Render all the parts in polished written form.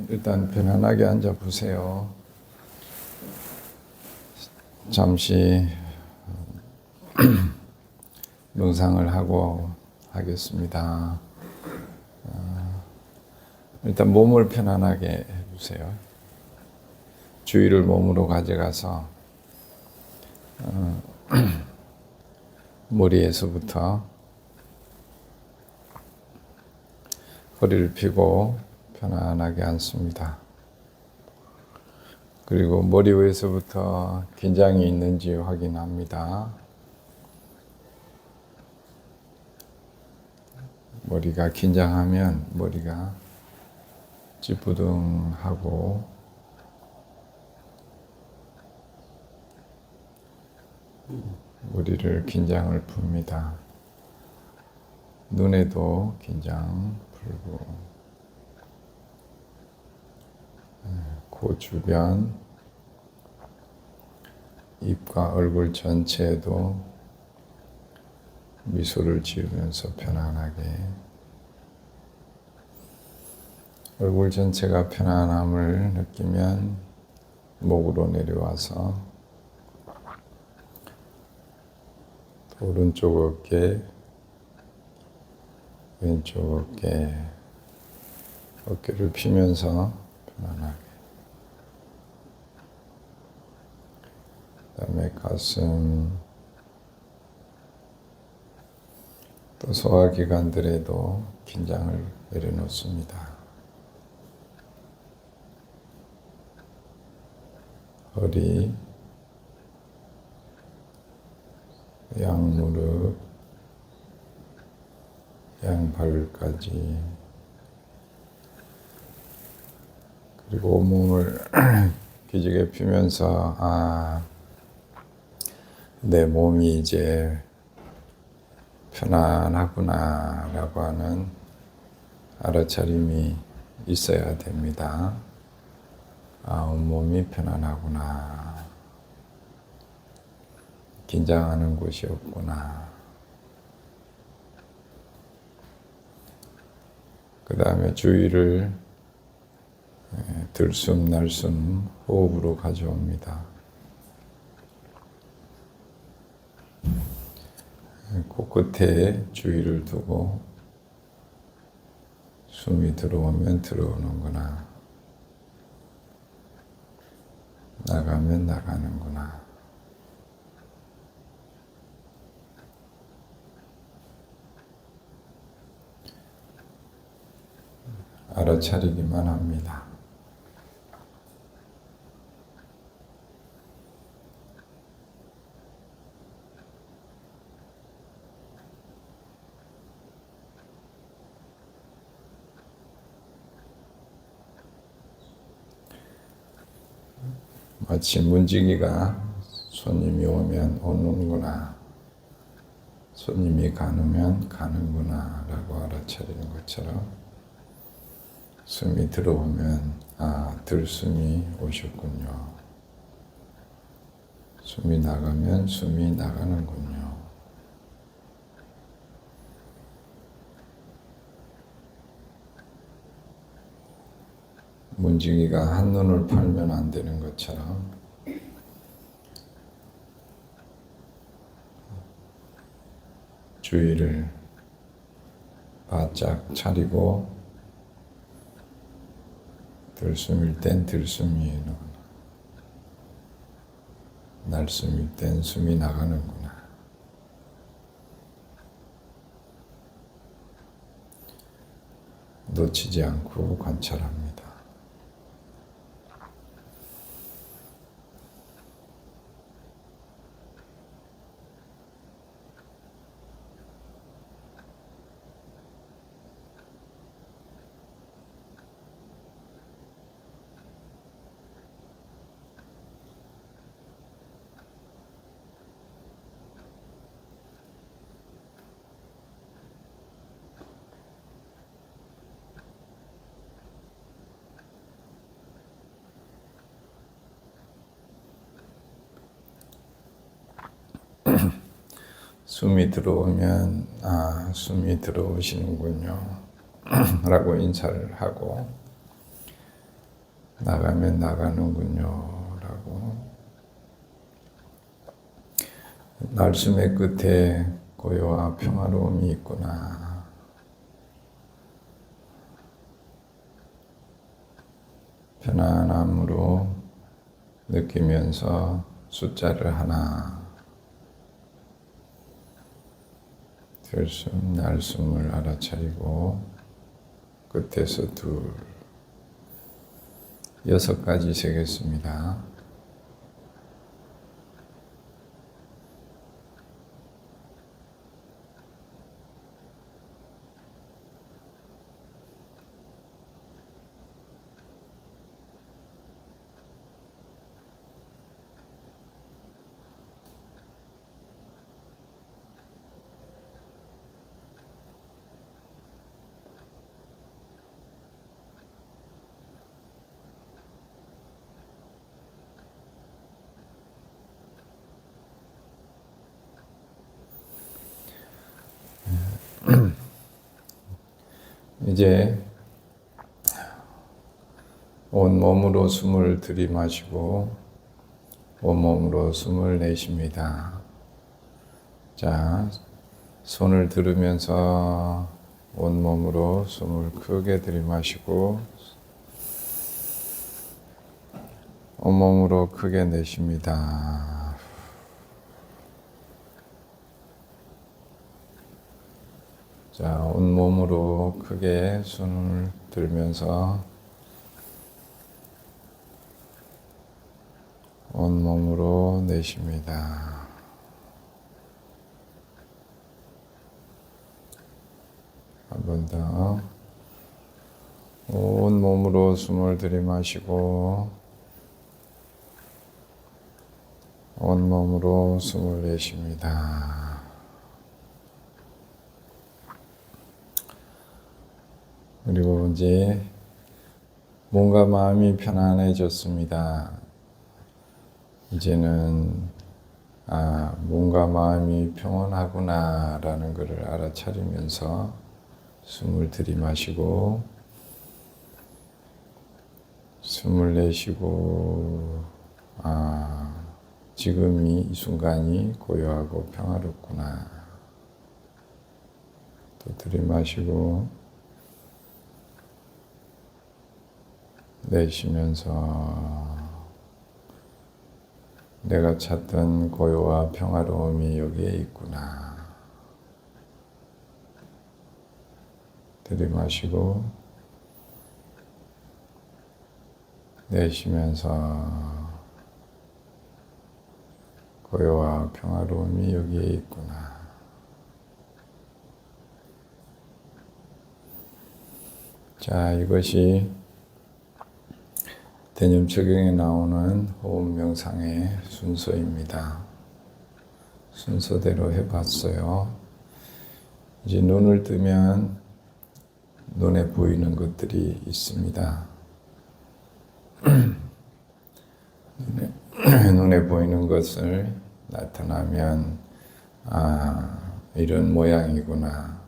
일단 편안하게 앉아 보세요. 잠시 명상을 하고 하겠습니다. 일단 몸을 편안하게 해주세요. 주의를 몸으로 가져가서 머리에서부터 허리를 펴고 편안하게 앉습니다. 그리고 머리 위에서부터 긴장이 있는지 확인합니다. 머리가 긴장하면 머리가 찌뿌둥하고 머리를 긴장을 풉니다. 눈에도 긴장 풀고 코 주변, 입과 얼굴 전체에도 미소를 지으면서 편안하게 얼굴 전체가 편안함을 느끼면 목으로 내려와서 오른쪽 어깨, 왼쪽 어깨, 어깨를 펴면서 편안하게 그다음에 가슴, 또 소화기관들에도 긴장을 내려놓습니다. 허리, 양무릎, 양발까지 그리고 온몸을 기지개 펴면서 내 몸이 이제 편안하구나 라고 하는 알아차림이 있어야 됩니다. 온몸이 편안하구나. 긴장하는 곳이 없구나. 그 다음에 주의를 들숨 날숨 호흡으로 가져옵니다. 코끝에 주의를 두고 숨이 들어오면 들어오는구나. 나가면 나가는구나. 알아차리기만 합니다. 마치 문지기가 손님이 오면 오는구나, 손님이 가면 가는구나 라고 알아차리는 것처럼 숨이 들어오면 들숨이 오셨군요. 숨이 나가면 숨이 나가는군요. 문지기가 한눈을 팔면 안 되는 것처럼 주의를 바짝 차리고 들숨일 땐 들숨이 날숨일 땐 숨이 나가는구나. 놓치지 않고 관찰합니다. 숨이 들어오면 숨이 들어오시는군요. 라고 인사를 하고 나가면 나가는군요 라고 날숨의 끝에 고요와 평화로움이 있구나. 편안함으로 느끼면서 숫자를 하나, 들숨, 날숨을 알아차리고 끝에서 둘, 6가지 세겠습니다. 이제 온몸으로 숨을 들이마시고 온몸으로 숨을 내쉽니다. 자, 손을 들으면서 온몸으로 숨을 크게 들이마시고 온몸으로 크게 내쉽니다. 자, 온몸으로 크게 숨을 들면서 온몸으로 내쉽니다. 한 번 더. 온몸으로 숨을 들이마시고 온몸으로 숨을 내쉽니다. 그리고 이제 몸과 마음이 편안해졌습니다. 이제는 몸과 마음이 평온하구나 라는 것을 알아차리면서 숨을 들이마시고 숨을 내쉬고 지금 이 순간이 고요하고 평화롭구나. 또 들이마시고 내쉬면서 내가 찾던 고요와 평화로움이 여기에 있구나. 들이마시고 내쉬면서 고요와 평화로움이 여기에 있구나. 자, 이것이 대념적용에 나오는 호흡 명상의 순서입니다. 순서대로 해봤어요. 이제 눈을 뜨면 눈에 보이는 것들이 있습니다. 눈에 보이는 것을 나타나면 이런 모양이구나,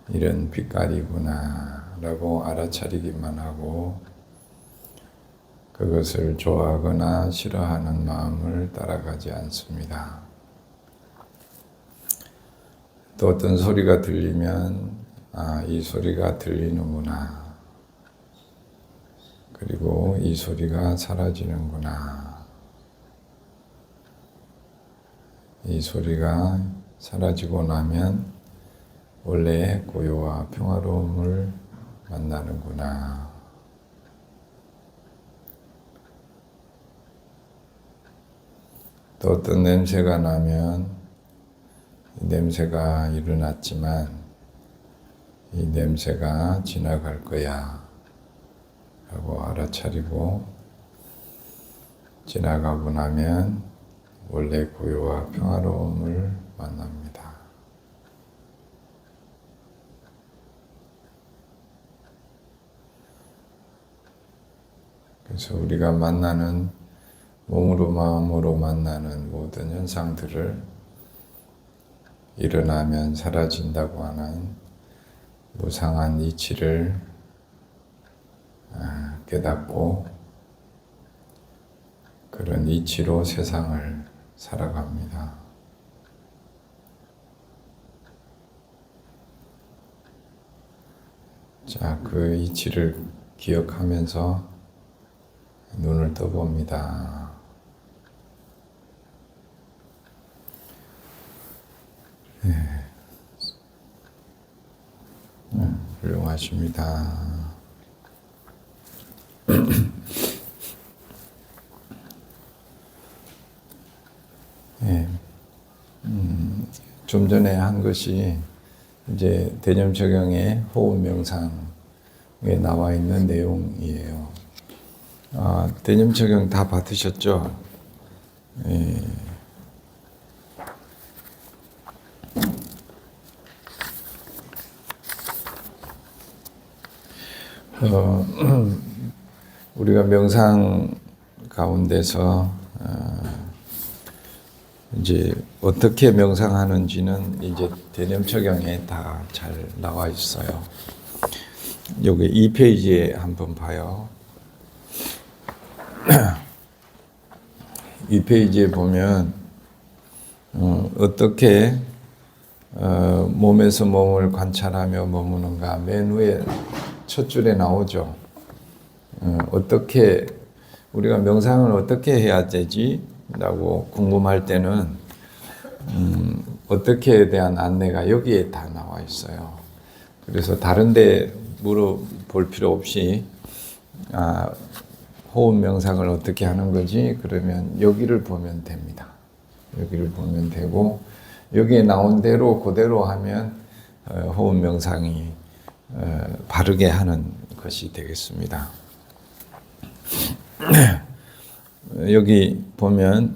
이런 빛깔이구나 라고 알아차리기만 하고 그것을 좋아하거나 싫어하는 마음을 따라가지 않습니다. 또 어떤 소리가 들리면 이 소리가 들리는구나. 그리고 이 소리가 사라지는구나. 이 소리가 사라지고 나면 원래의 고요와 평화로움을 만나는구나. 또 어떤 냄새가 나면 이 냄새가 일어났지만 이 냄새가 지나갈 거야 라고 알아차리고 지나가고 나면 원래 고요와 평화로움을 만납니다. 그래서 우리가 만나는 몸으로 마음으로 만나는 모든 현상들을 일어나면 사라진다고 하는 무상한 이치를 깨닫고 그런 이치로 세상을 살아갑니다. 자, 그 이치를 기억하면서 눈을 떠봅니다. 훌륭하십니다. 좀 전에 한 것이 이제 대념적용의 호흡 명상에 나와 있는 내용이에요. 대념적용 다 받으셨죠? 예. 우리가 명상 가운데서 이제 어떻게 명상하는지는 이제 대념적용에 다 잘 나와 있어요. 여기 2페이지에 한번 봐요. 2페이지에 보면 어떻게 몸에서 몸을 관찰하며 머무는가 맨 위에 첫 줄에 나오죠. 어떻게 우리가 명상을 어떻게 해야 되지? 라고 궁금할 때는 어떻게에 대한 안내가 여기에 다 나와 있어요. 그래서 다른 데 물어볼 필요 없이 호흡 명상을 어떻게 하는 거지? 그러면 여기를 보면 됩니다. 여기를 보면 되고 여기에 나온 대로 그대로 하면 호흡 명상이 바르게 하는 것이 되겠습니다. 여기 보면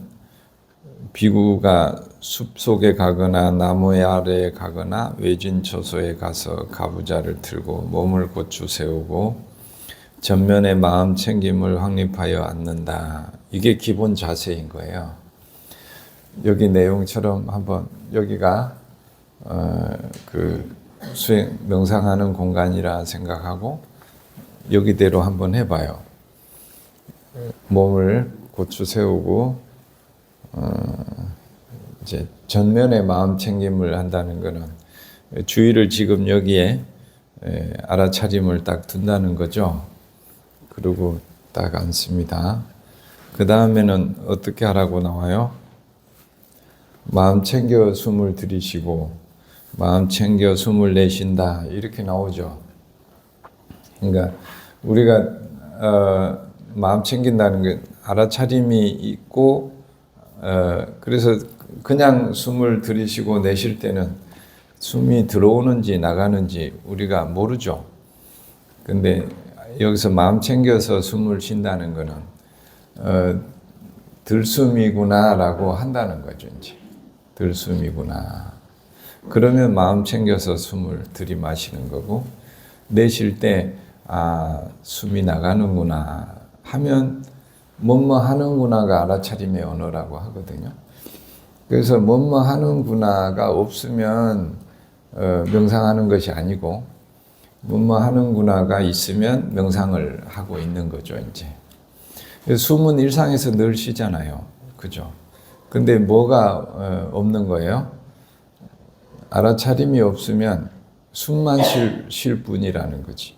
비구가 숲속에 가거나 나무 아래에 가거나 외진 처소에 가서 가부좌를 들고 몸을 고추 세우고 전면에 마음 챙김을 확립하여 앉는다. 이게 기본 자세인 거예요. 여기 내용처럼 한번 여기가 그 수행 명상하는 공간이라 생각하고 여기대로 한번 해봐요. 몸을 고추 세우고 이제 전면에 마음 챙김을 한다는 것은 주의를 지금 여기에 알아차림을 딱 둔다는 거죠. 그리고 딱 앉습니다. 그 다음에는 어떻게 하라고 나와요? 마음 챙겨 숨을 들이쉬고 마음 챙겨 숨을 내쉰다 이렇게 나오죠. 그러니까 우리가 마음 챙긴다는 게 알아차림이 있고 그래서 그냥 숨을 들이쉬고 내쉴 때는 숨이 들어오는지 나가는지 우리가 모르죠. 근데 여기서 마음 챙겨서 숨을 쉰다는 거는 들숨이구나라고 한다는 거죠. 이제 들숨이구나. 그러면 마음 챙겨서 숨을 들이마시는 거고 내쉴 때 숨이 나가는구나 하면 뭐뭐 하는구나가 알아차림의 언어라고 하거든요. 그래서 뭐뭐 하는구나가 없으면 명상하는 것이 아니고 뭐뭐 하는구나가 있으면 명상을 하고 있는 거죠. 이제 숨은 일상에서 늘 쉬잖아요. 그죠? 근데 뭐가 없는 거예요? 알아차림이 없으면 숨만 쉴 뿐이라는 거지.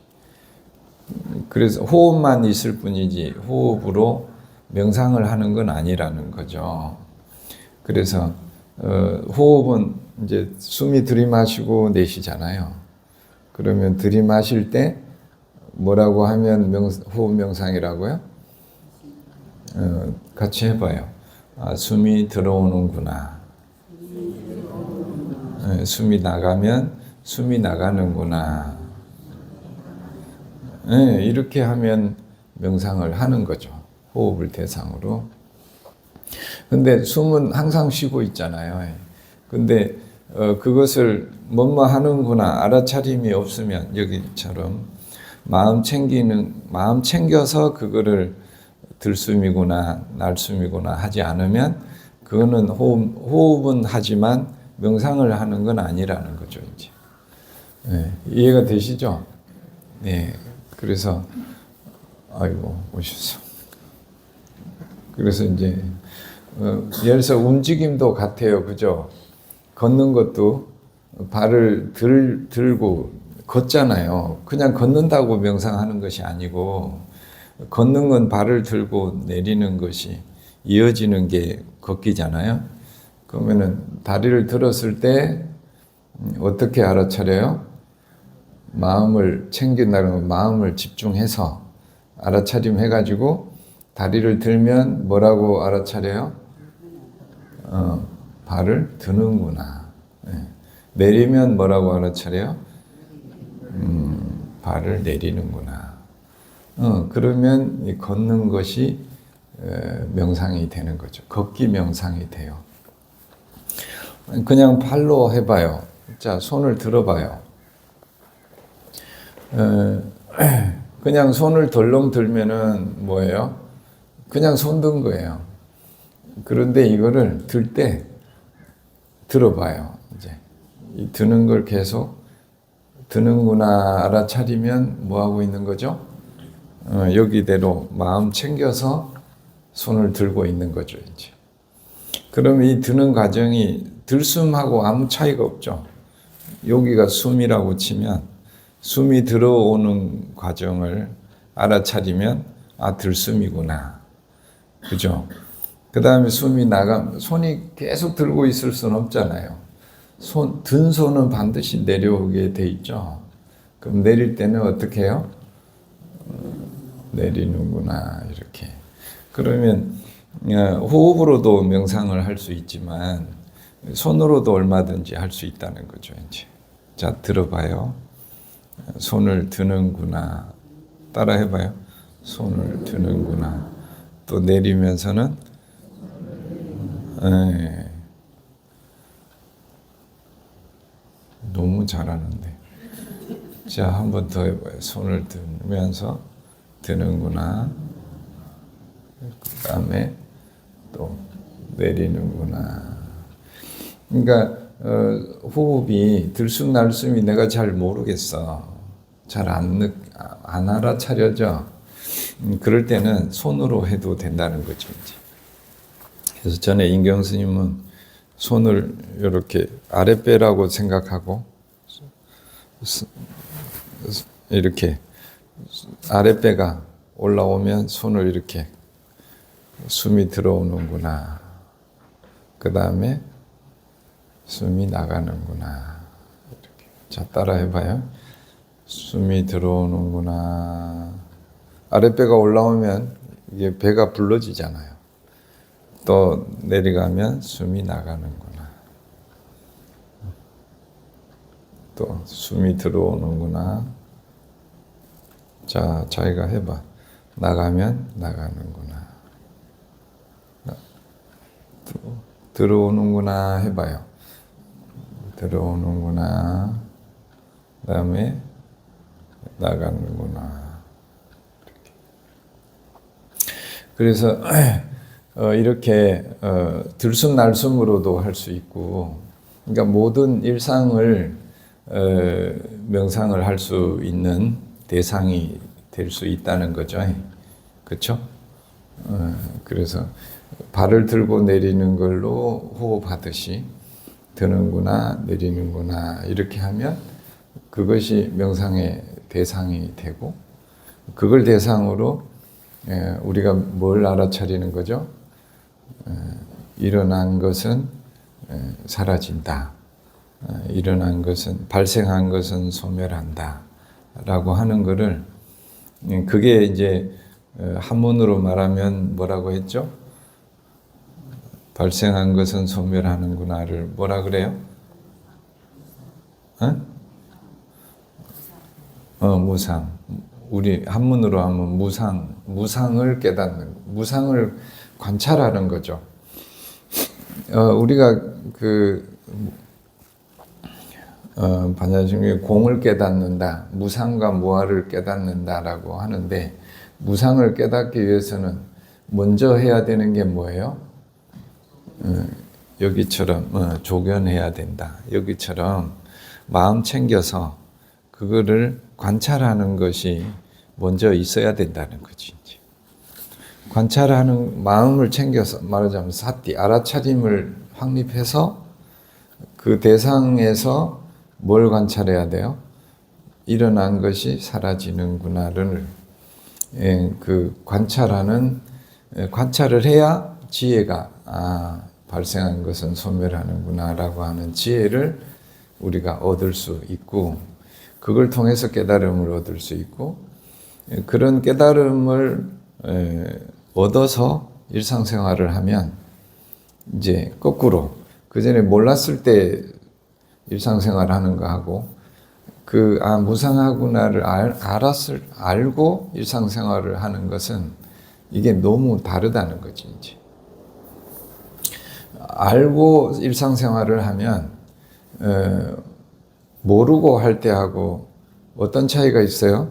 그래서 호흡만 있을 뿐이지 호흡으로 명상을 하는 건 아니라는 거죠. 그래서 호흡은 이제 숨이 들이마시고 내쉬잖아요. 그러면 들이마실 때 뭐라고 하면 호흡 명상이라고요? 같이 해봐요. 숨이 들어오는구나. 숨이 나가면 숨이 나가는구나. 이렇게 하면 명상을 하는 거죠. 호흡을 대상으로. 근데 숨은 항상 쉬고 있잖아요. 근데 그것을 뭐뭐 하는구나 알아차림이 없으면 여기처럼 마음 챙겨서 그거를 들숨이구나 날숨이구나 하지 않으면 그거는 호흡은 하지만 명상을 하는 건 아니라는 거죠. 이제 네, 이해가 되시죠? 네. 그래서 아이고 오셨어. 그래서 이제 예를 들어서 움직임도 같아요, 그죠? 걷는 것도 발을 들고 걷잖아요. 그냥 걷는다고 명상하는 것이 아니고 걷는 건 발을 들고 내리는 것이 이어지는 게 걷기잖아요. 그러면은 다리를 들었을 때 어떻게 알아차려요? 마음을 챙긴다는 마음을 집중해서 알아차림 해가지고 다리를 들면 뭐라고 알아차려요? 발을 드는구나. 네. 내리면 뭐라고 알아차려요? 발을 내리는구나. 그러면 이 걷는 것이 명상이 되는 거죠. 걷기 명상이 돼요. 그냥 팔로 해봐요. 자, 손을 들어봐요. 그냥 손을 덜렁 들면은 뭐예요? 그냥 손 든 거예요. 그런데 이거를 들 때 들어봐요. 이제 이 드는 걸 계속 드는구나 알아차리면 뭐 하고 있는 거죠? 여기대로 마음 챙겨서 손을 들고 있는 거죠. 이제 그럼 이 드는 과정이 들숨하고 아무 차이가 없죠. 여기가 숨이라고 치면 숨이 들어오는 과정을 알아차리면 아 들숨이구나. 그죠? 그 다음에 숨이 손이 계속 들고 있을 수는 없잖아요. 든 손은 반드시 내려오게 돼 있죠. 그럼 내릴 때는 어떻게 해요? 내리는구나, 이렇게. 그러면 호흡으로도 명상을 할 수 있지만 손으로도 얼마든지 할 수 있다는 거죠, 이제. 자, 들어봐요. 손을 드는구나. 따라 해봐요. 손을 드는구나. 또 내리면서는 너무 잘하는데. 자, 한 번 더 해봐요. 손을 들면서 드는구나. 그 다음에 또 내리는구나. 그러니까 호흡이 들숨날숨이 내가 잘 모르겠어. 잘 안 알아차려져. 그럴 때는 손으로 해도 된다는 거죠. 이제. 그래서 전에 인경 스님은 손을 이렇게 아랫배라고 생각하고 이렇게 아랫배가 올라오면 손을 이렇게 숨이 들어오는구나. 그 다음에 숨이 나가는구나. 이렇게. 자, 따라 해봐요. 숨이 들어오는구나. 아랫배가 올라오면 이게 배가 불러지잖아요. 또 내려가면 숨이 나가는구나. 또 숨이 들어오는구나. 자, 자기가 해봐. 나가면 나가는구나. 들어오는구나 해봐요. 들어오는구나. 그 다음에 나가는구나. 이렇게. 그래서 이렇게 들숨날숨으로도 할 수 있고, 그러니까 모든 일상을 명상을 할 수 있는 대상이 될 수 있다는 거죠. 그렇죠? 그래서 발을 들고 내리는 걸로 호흡하듯이 드는구나 내리는구나 이렇게 하면 그것이 명상의 대상이 되고, 그걸 대상으로 우리가 뭘 알아차리는 거죠? 일어난 것은 사라진다. 일어난 것은, 발생한 것은 소멸한다. 라고 하는 거를, 그게 이제 한문으로 말하면 뭐라고 했죠? 발생한 것은 소멸하는구나를 뭐라 그래요? 무상. 우리 한문으로 하면 무상을 깨닫는, 무상을 관찰하는 거죠. 우리가 반야심경에 공을 깨닫는다, 무상과 무아를 깨닫는다라고 하는데, 무상을 깨닫기 위해서는 먼저 해야 되는 게 뭐예요? 여기처럼 조견해야 된다. 여기처럼 마음 챙겨서 그거를 관찰하는 것이 먼저 있어야 된다는 거지. 이제. 관찰하는 마음을 챙겨서 말하자면 사티, 알아차림을 확립해서 그 대상에서 뭘 관찰해야 돼요? 일어난 것이 사라지는구나를 그 관찰을 해야 지혜가 발생한 것은 소멸하는구나라고 하는 지혜를 우리가 얻을 수 있고 그걸 통해서 깨달음을 얻을 수 있고 그런 깨달음을 얻어서 일상생활을 하면 이제 거꾸로 그 전에 몰랐을 때 일상생활 하는 거 하고 무상하구나를 알고 일상생활을 하는 것은 이게 너무 다르다는 거지, 이제. 알고 일상생활을 하면, 모르고 할 때하고 어떤 차이가 있어요?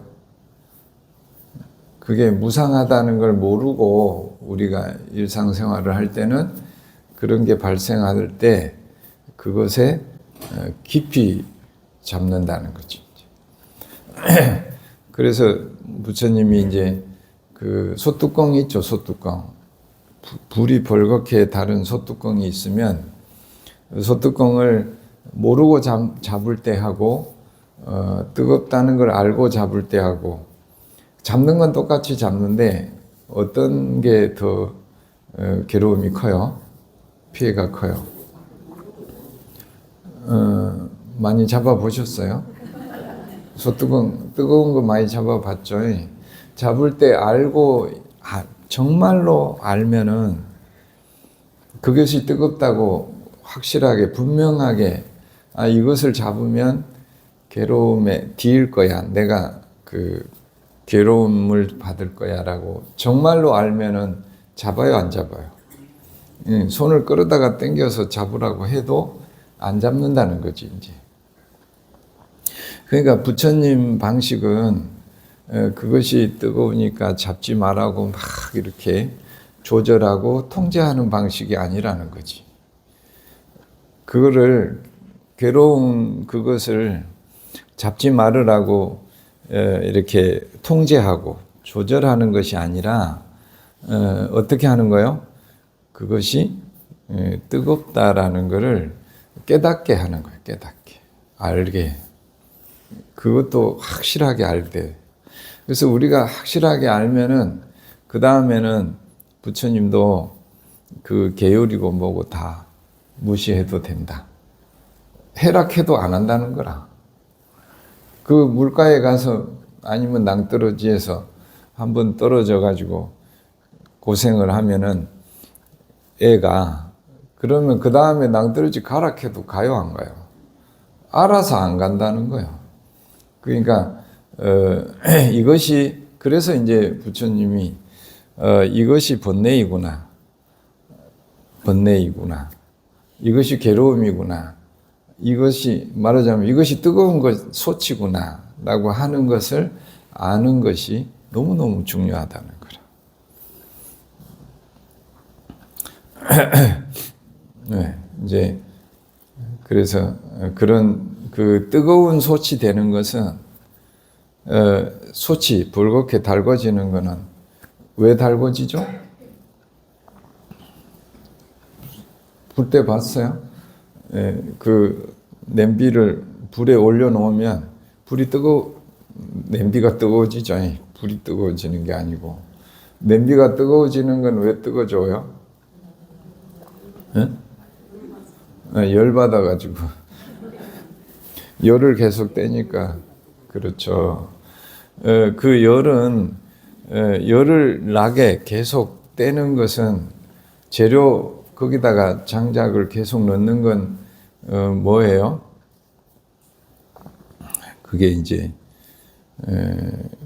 그게 무상하다는 걸 모르고 우리가 일상생활을 할 때는 그런 게 발생할 때 그것에 깊이 잡는다는 거지. 그래서 부처님이 이제 그 소뚜껑 있죠, 소뚜껑. 불이 벌겋게 다른 소뚜껑이 있으면 소뚜껑을 모르고 잡을 때 하고 뜨겁다는 걸 알고 잡을 때 하고 잡는 건 똑같이 잡는데 어떤 게 더 괴로움이 커요? 피해가 커요? 많이 잡아보셨어요? 소뚜껑 뜨거운 거 많이 잡아봤죠? 잡을 때 알고 정말로 알면은 그것이 뜨겁다고 확실하게 분명하게 이것을 잡으면 괴로움에 뒤일 거야. 내가 그 괴로움을 받을 거야라고 정말로 알면은 잡아요, 안 잡아요? 손을 끌어다가 당겨서 잡으라고 해도 안 잡는다는 거지, 이제. 그러니까 부처님 방식은 그것이 뜨거우니까 잡지 말라고 막 이렇게 조절하고 통제하는 방식이 아니라는 거지. 그거를 괴로운 그것을 잡지 말으라고 이렇게 통제하고 조절하는 것이 아니라 어떻게 하는 거예요? 그것이 뜨겁다라는 것을 깨닫게 하는 거예요. 깨닫게. 알게. 그것도 확실하게 알 때. 그래서 우리가 확실하게 알면은 그 다음에는 부처님도 그 계율이고 뭐고 다 무시해도 된다. 해락해도 안 한다는 거라. 그 물가에 가서 아니면 낭떠러지에서 한번 떨어져 가지고 고생을 하면은 애가 그러면 그 다음에 낭떠러지 가라 해도 가요, 안 가요? 알아서 안 간다는 거예요. 그러니까 이것이 그래서 이제 부처님이 이것이 번뇌이구나, 번뇌이구나, 이것이 괴로움이구나, 이것이 말하자면 이것이 뜨거운 것 소치구나라고 하는 것을 아는 것이 너무너무 중요하다는 거라. 네, 이제 그래서 그런 그 뜨거운 솥이 되는 것은 솥이 붉게 달궈지는 것은 왜 달궈지죠? 불 때 봤어요? 그 냄비를 불에 올려놓으면 냄비가 뜨거워지죠. 불이 뜨거워지는 게 아니고 냄비가 뜨거워지는 건 왜 뜨거워져요? 열 받아가지고 열을 계속 떼니까 그렇죠. 그 열은 열을 나게 계속 떼는 것은 재료 거기다가 장작을 계속 넣는 건 뭐예요? 그게 이제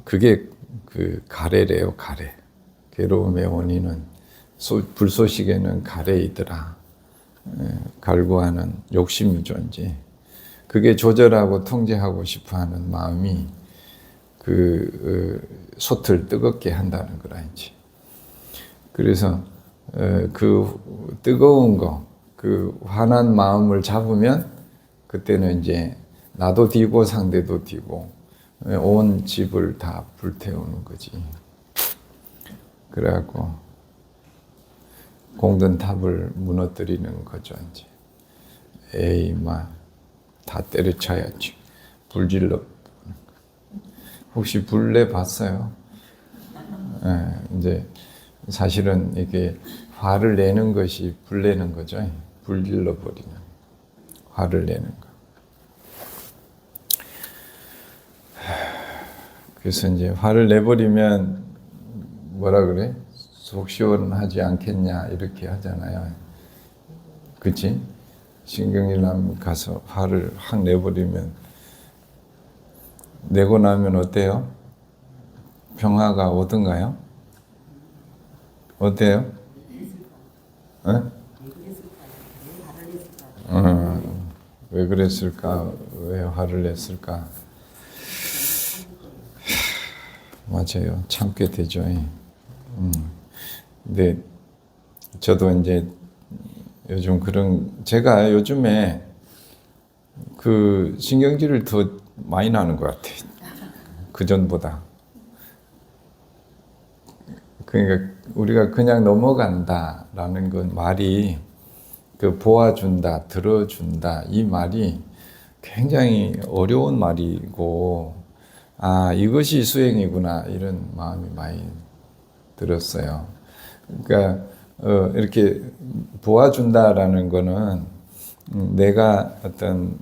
그게 그 가래래요, 가래. 괴로움의 원인은 불쏘시개는 가래이더라. 갈구하는 욕심이죠, 이제. 그게 조절하고 통제하고 싶어하는 마음이 그 솥을 뜨겁게 한다는 거라, 이제. 그래서 그 뜨거운 거, 그 환한 마음을 잡으면 그때는 이제 나도 뒤고 상대도 뒤고 온 집을 다 불태우는 거지. 그래갖고 공든 탑을 무너뜨리는 거죠. 이제 에이 다 때려쳐야지. 불질러. 혹시 불내 봤어요? 이제 사실은 이게 화를 내는 것이 불내는 거죠. 불질러 버리는 화를 내는 거. 그래서 이제 화를 내버리면 뭐라 그래? 속 시원하지 않겠냐 이렇게 하잖아요. 그치? 신경질남 가서 화를 확 내버리면 내고 나면 어때요? 평화가 오던가요? 어때요? 왜 그랬을까? 왜 화를 냈을까? 맞아요. 참게 되죠. 근데 저도 이제 요즘 제가 요즘에 그 신경질을 더 많이 나는 것 같아요. 그전보다. 그러니까 우리가 그냥 넘어간다라는 건 말이 그 보아준다, 들어준다 이 말이 굉장히 어려운 말이고 이것이 수행이구나 이런 마음이 많이 들었어요. 그러니까 이렇게 보아준다라는 거는 내가 어떤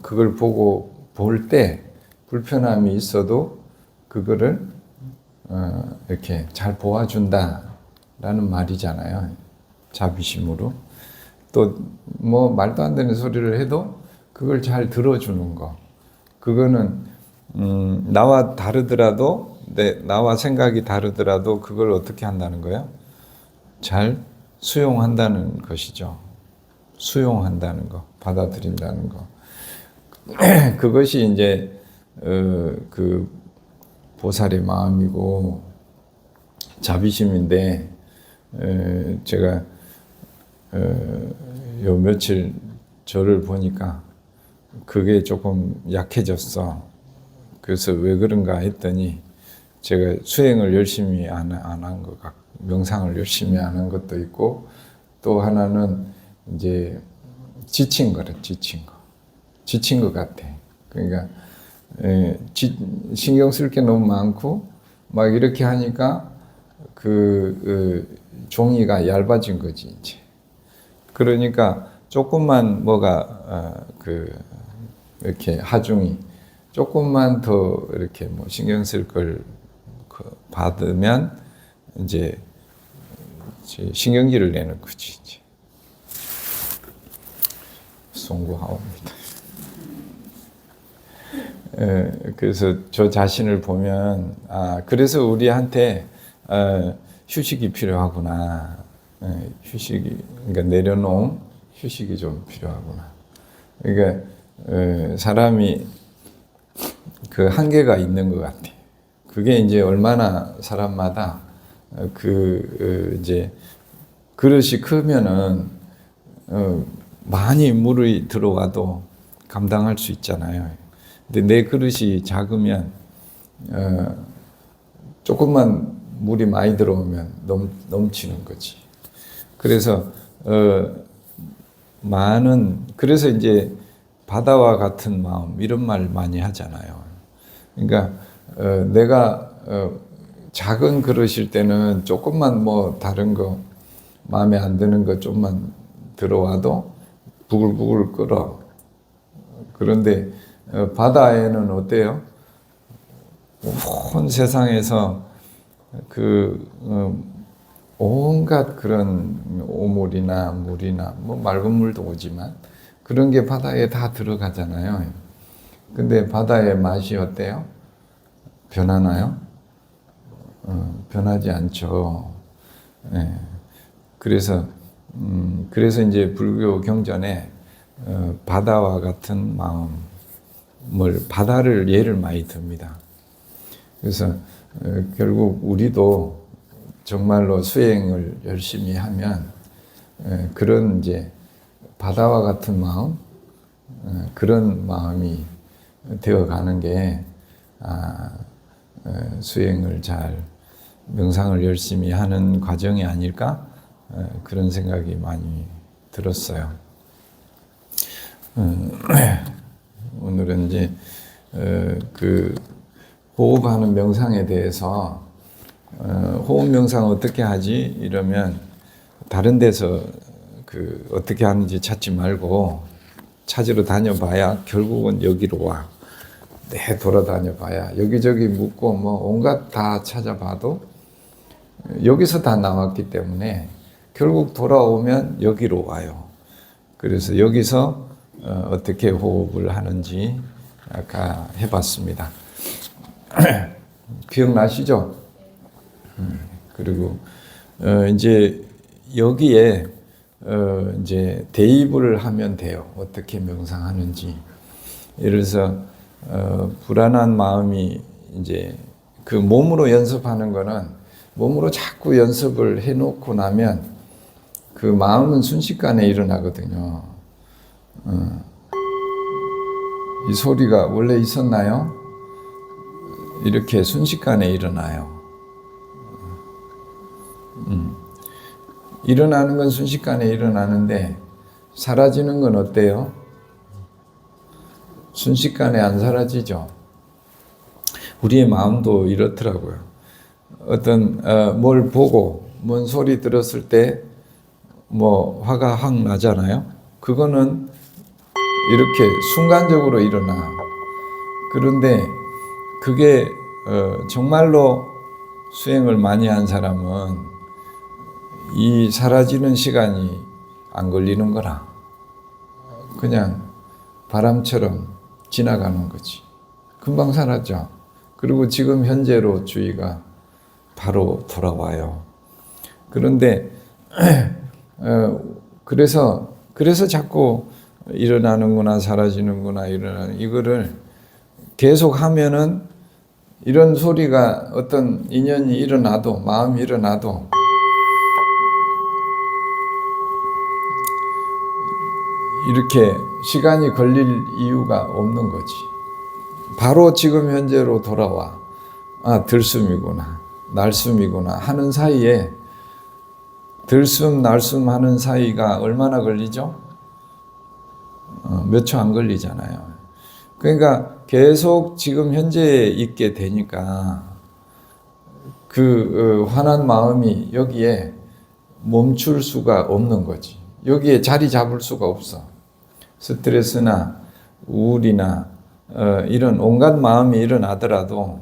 그걸 보고 볼 때 불편함이 있어도 그거를 이렇게 잘 보아준다라는 말이잖아요. 자비심으로. 또 뭐 말도 안 되는 소리를 해도 그걸 잘 들어주는 거. 그거는 나와 다르더라도 나와 생각이 다르더라도 그걸 어떻게 한다는 거예요? 잘 수용한다는 것이죠. 수용한다는 거, 받아들인다는 거. 그것이 이제 그 보살의 마음이고 자비심인데 제가 요 며칠 저를 보니까 그게 조금 약해졌어. 그래서 왜 그런가 했더니 제가 수행을 열심히 안 한 것 같고 명상을 열심히 안 한 것도 있고 또 하나는 이제 지친 것 같아. 그러니까 신경 쓸 게 너무 많고 막 이렇게 하니까 종이가 얇아진 거지 이제. 그러니까 조금만 뭐가 이렇게 하중이 조금만 더 이렇게 뭐 신경 쓸 걸 받으면 이제 신경질을 내는 거지 이제. 송구하옵니다. 그래서 저 자신을 보면 그래서 우리한테 휴식이 필요하구나. 휴식이 그러니까 내려놓은 휴식이 좀 필요하구나. 그러니까 사람이 그 한계가 있는 것 같아. 그게 이제 얼마나 사람마다 이제 그릇이 크면은 많이 물이 들어와도 감당할 수 있잖아요. 근데 내 그릇이 작으면 조금만 물이 많이 들어오면 넘치는 거지. 그래서 그래서 이제 바다와 같은 마음 이런 말 많이 하잖아요. 그러니까 내가 작은 그릇일 때는 조금만 뭐 다른 거 마음에 안 드는 거 좀만 들어와도 부글부글 끓어. 그런데 바다에는 어때요? 온 세상에서 온갖 그런 오물이나 물이나 뭐 맑은 물도 오지만 그런 게 바다에 다 들어가잖아요. 근데 바다의 맛이 어때요? 변하나요? 변하지 않죠. 네. 그래서 이제 불교 경전에 바다와 같은 마음을 바다를 예를 많이 듭니다. 그래서 결국 우리도 정말로 수행을 열심히 하면 그런 이제 바다와 같은 마음 그런 마음이 되어 가는 게 수행을 잘 명상을 열심히 하는 과정이 아닐까 그런 생각이 많이 들었어요. 오늘은 이제 그 호흡하는 명상에 대해서 호흡 명상 어떻게 하지 이러면 다른 데서 그 어떻게 하는지 찾지 말고 찾으러 다녀봐야 결국은 여기로 와. 네, 돌아다녀봐야 여기저기 묻고 뭐 온갖 다 찾아봐도 여기서 다 나왔기 때문에 결국 돌아오면 여기로 와요. 그래서 여기서 어떻게 호흡을 하는지 아까 해봤습니다. 기억나시죠? 그리고 이제 여기에 이제 대입을 하면 돼요. 어떻게 명상하는지. 예를 들어서 불안한 마음이 이제 그 몸으로 연습하는 거는 몸으로 자꾸 연습을 해놓고 나면 그 마음은 순식간에 일어나거든요. 이 소리가 원래 있었나요? 이렇게 순식간에 일어나요. 일어나는 건 순식간에 일어나는데 사라지는 건 어때요? 순식간에 안 사라지죠. 우리의 마음도 이렇더라고요. 어떤 뭘 보고 뭔 소리 들었을 때 뭐 화가 확 나잖아요. 그거는 이렇게 순간적으로 일어나. 그런데 그게 정말로 수행을 많이 한 사람은 이 사라지는 시간이 안 걸리는 거라. 그냥 바람처럼 지나가는 거지. 금방 사라져. 그리고 지금 현재로 주의가 바로 돌아와요. 그런데 그래서 자꾸 일어나는구나 사라지는구나 이거를 계속 하면은 이런 소리가 어떤 인연이 일어나도 마음이 일어나도 이렇게 시간이 걸릴 이유가 없는 거지. 바로 지금 현재로 돌아와. 들숨이구나 날숨이구나 하는 사이에 들숨 날숨 하는 사이가 얼마나 걸리죠? 몇 초 안 걸리잖아요. 그러니까 계속 지금 현재에 있게 되니까 그 화난 마음이 여기에 멈출 수가 없는 거지. 여기에 자리 잡을 수가 없어. 스트레스나 우울이나 이런 온갖 마음이 일어나더라도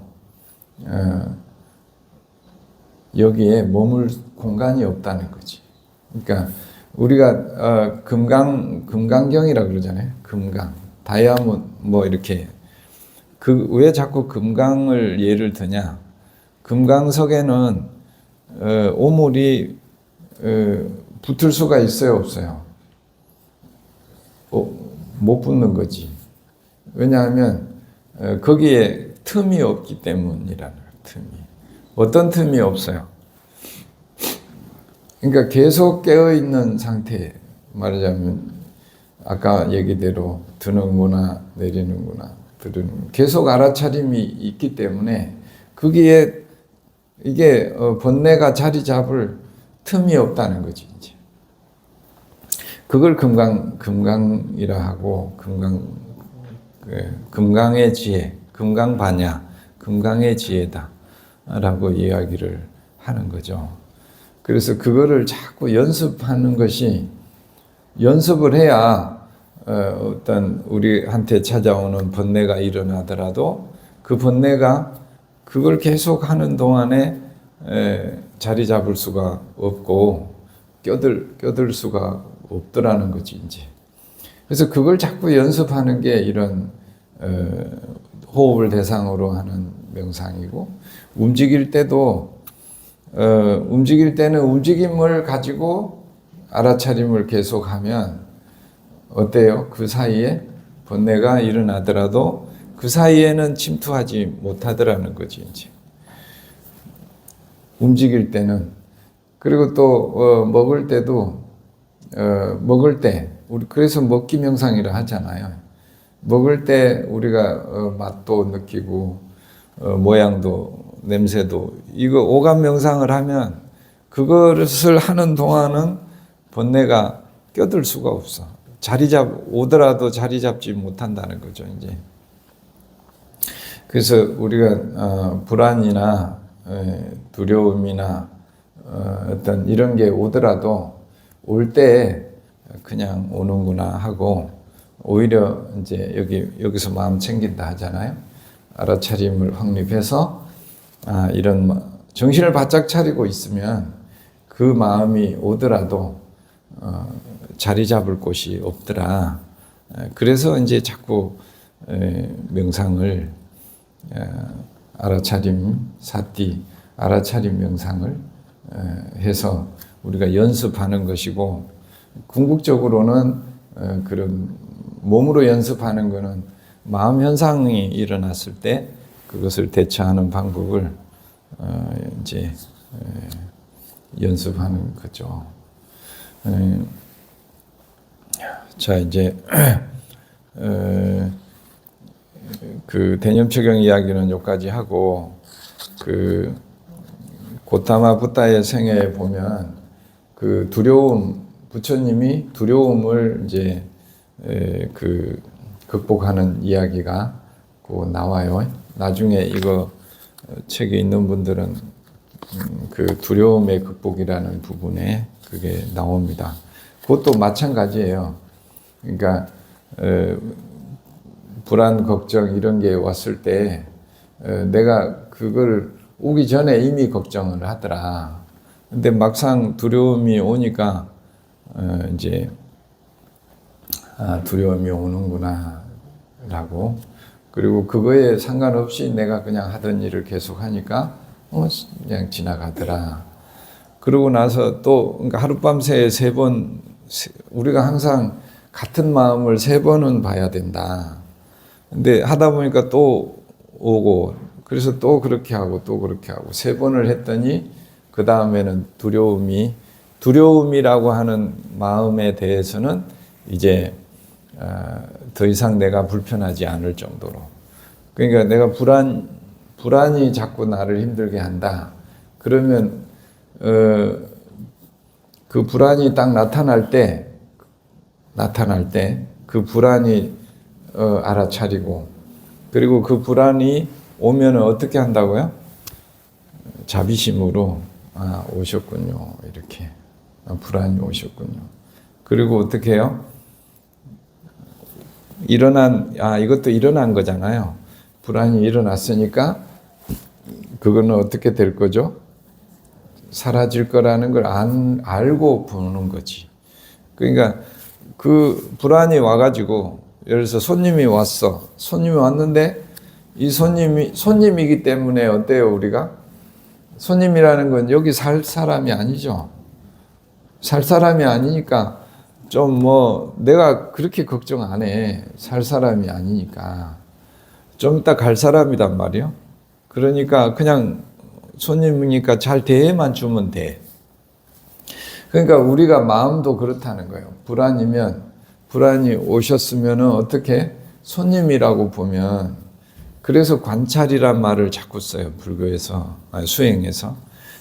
여기에 머물 공간이 없다는 거지. 그러니까 우리가 금강경이라고 그러잖아요. 금강, 다이아몬드 뭐 이렇게 왜 자꾸 금강을 예를 드냐? 금강석에는 오물이 붙을 수가 있어요, 없어요? 못 붙는 거지. 왜냐하면 거기에 틈이 없기 때문이라는 거예요. 틈이. 어떤 틈이 없어요. 그러니까 계속 깨어있는 상태, 말하자면 아까 얘기대로 드는구나 내리는구나 계속 알아차림이 있기 때문에 거기에 이게 번뇌가 자리 잡을 틈이 없다는 거지. 이제 그걸 금강이라 하고 금강의 지혜, 금강반야, 금강의 지혜다라고 이야기를 하는 거죠. 그래서 그거를 자꾸 연습하는 것이 연습을 해야 어떤 우리한테 찾아오는 번뇌가 일어나더라도 그 번뇌가 그걸 계속 하는 동안에 자리 잡을 수가 없고 껴들 수가 없더라는 거지 이제. 그래서 그걸 자꾸 연습하는 게 이런 호흡을 대상으로 하는 명상이고 움직일 때도 움직일 때는 움직임을 가지고 알아차림을 계속하면 어때요? 그 사이에 번뇌가 일어나더라도 그 사이에는 침투하지 못하더라는 거지 이제. 움직일 때는. 그리고 또 먹을 때도 먹을 때 우리 그래서 먹기 명상이라 하잖아요. 먹을 때 우리가 맛도 느끼고 모양도 냄새도 이거 오감 명상을 하면 그것을 하는 동안은 번뇌가 껴들 수가 없어. 오더라도 자리 잡지 못한다는 거죠, 이제. 그래서 우리가 불안이나 두려움이나 어떤 이런 게 오더라도 올 때 그냥 오는구나 하고 오히려 이제 여기서 마음 챙긴다 하잖아요. 알아차림을 확립해서 이런 정신을 바짝 차리고 있으면 그 마음이 오더라도 자리 잡을 곳이 없더라. 그래서 이제 자꾸 명상을 알아차림 사티 알아차림 명상을 해서 우리가 연습하는 것이고 궁극적으로는 그런 몸으로 연습하는 것은 마음 현상이 일어났을 때 그것을 대처하는 방법을 이제 연습하는 거죠. 자, 이제 그 대념 적용 이야기는 여기까지 하고 그 고타마 붓다의 생애에 보면 그 두려움 부처님이 두려움을 이제 그 극복하는 이야기가 그 나와요. 나중에 이거 책에 있는 분들은 그 두려움의 극복이라는 부분에 그게 나옵니다. 그것도 마찬가지예요. 그러니까 불안, 걱정 이런 게 왔을 때 내가 그걸 오기 전에 이미 걱정을 하더라. 근데 막상 두려움이 오니까 이제 두려움이 오는구나 라고 그리고 그거에 상관없이 내가 그냥 하던 일을 계속 하니까 그냥 지나가더라. 그러고 나서 또 그러니까 하룻밤새 3번 우리가 항상 같은 마음을 3번은 봐야 된다. 근데 하다 보니까 또 오고 그래서 또 그렇게 하고 또 그렇게 하고 3번을 했더니 그 다음에는 두려움이라고 하는 마음에 대해서는 이제 더 이상 내가 불편하지 않을 정도로 그러니까 내가 불안이 자꾸 나를 힘들게 한다. 그러면 그 불안이 딱 나타날 때 그 불안이 알아차리고 그리고 그 불안이 오면 어떻게 한다고요? 자비심으로 오셨군요. 이렇게 불안이 오셨군요. 그리고 어떻게 해요? 이것도 일어난 거잖아요. 불안이 일어났으니까 그거는 어떻게 될 거죠? 사라질 거라는 걸 알고 보는 거지. 그러니까 그 불안이 와가지고 예를 들어서 손님이 왔는데 이 손님이기 때문에 어때요 우리가? 손님이라는 건 여기 살 사람이 아니죠. 살 사람이 아니니까 좀 내가 그렇게 걱정 안 해. 살 사람이 아니니까. 좀 이따 갈 사람이란 말이요. 그러니까 그냥 손님이니까 잘 대해만 주면 돼. 그러니까 우리가 마음도 그렇다는 거예요. 불안이 오셨으면은 어떻게 손님이라고 보면 그래서 관찰이란 말을 자꾸 써요. 불교에서 수행에서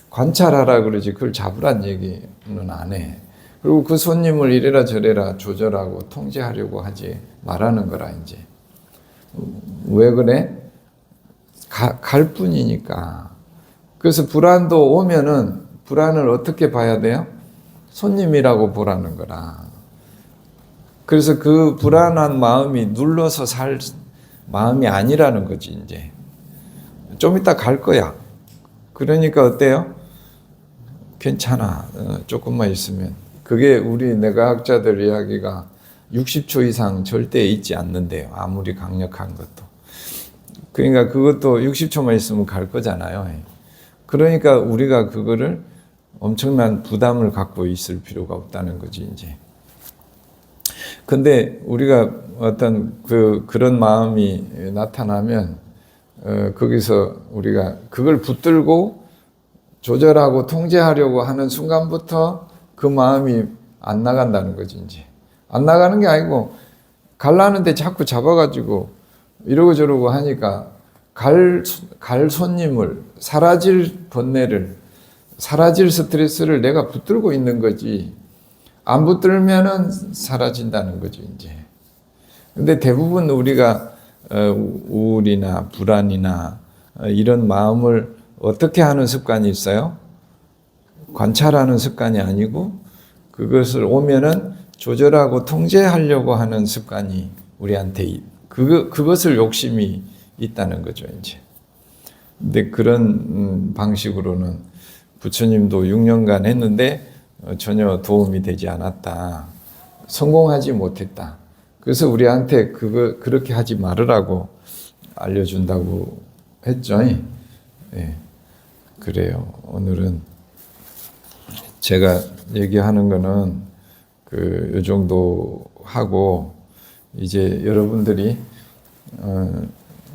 관찰하라 그러지 그걸 잡으란 얘기는 안 해. 그리고 그 손님을 이래라 저래라 조절하고 통제하려고 하지 말하는 거라 이제. 왜 그래? 갈 뿐이니까. 그래서 불안도 오면은 불안을 어떻게 봐야 돼요? 손님이라고 보라는 거라. 그래서 그 불안한 마음이 눌러서 살 마음이 아니라는 거지 이제. 좀 이따 갈 거야. 그러니까 어때요? 괜찮아. 조금만 있으면. 그게 우리 내과학자들 이야기가 60초 이상 절대 있지 않는데요. 아무리 강력한 것도. 그러니까 그것도 60초만 있으면 갈 거잖아요. 그러니까 우리가 그거를 엄청난 부담을 갖고 있을 필요가 없다는 거지, 이제. 근데 우리가 어떤 그런 마음이 나타나면, 거기서 우리가 그걸 붙들고 조절하고 통제하려고 하는 순간부터 그 마음이 안 나간다는 거지, 이제. 안 나가는 게 아니고 갈라는데 자꾸 잡아가지고 이러고 저러고 하니까 갈 손님을, 사라질 번뇌를, 사라질 스트레스를 내가 붙들고 있는 거지. 안 붙들면은 사라진다는 거죠, 이제. 근데 대부분 우리가 우울이나 불안이나 이런 마음을 어떻게 하는 습관이 있어요? 관찰하는 습관이 아니고 그것을 오면은 조절하고 통제하려고 하는 습관이 우리한테 그것을 욕심이 있다는 거죠, 이제. 근데 그런 방식으로는 부처님도 6년간 했는데 전혀 도움이 되지 않았다. 성공하지 못했다. 그래서 우리한테 그렇게 하지 말으라고 알려준다고 했죠. 예. 그래요. 오늘은 제가 얘기하는 거는 요 정도 하고 이제 여러분들이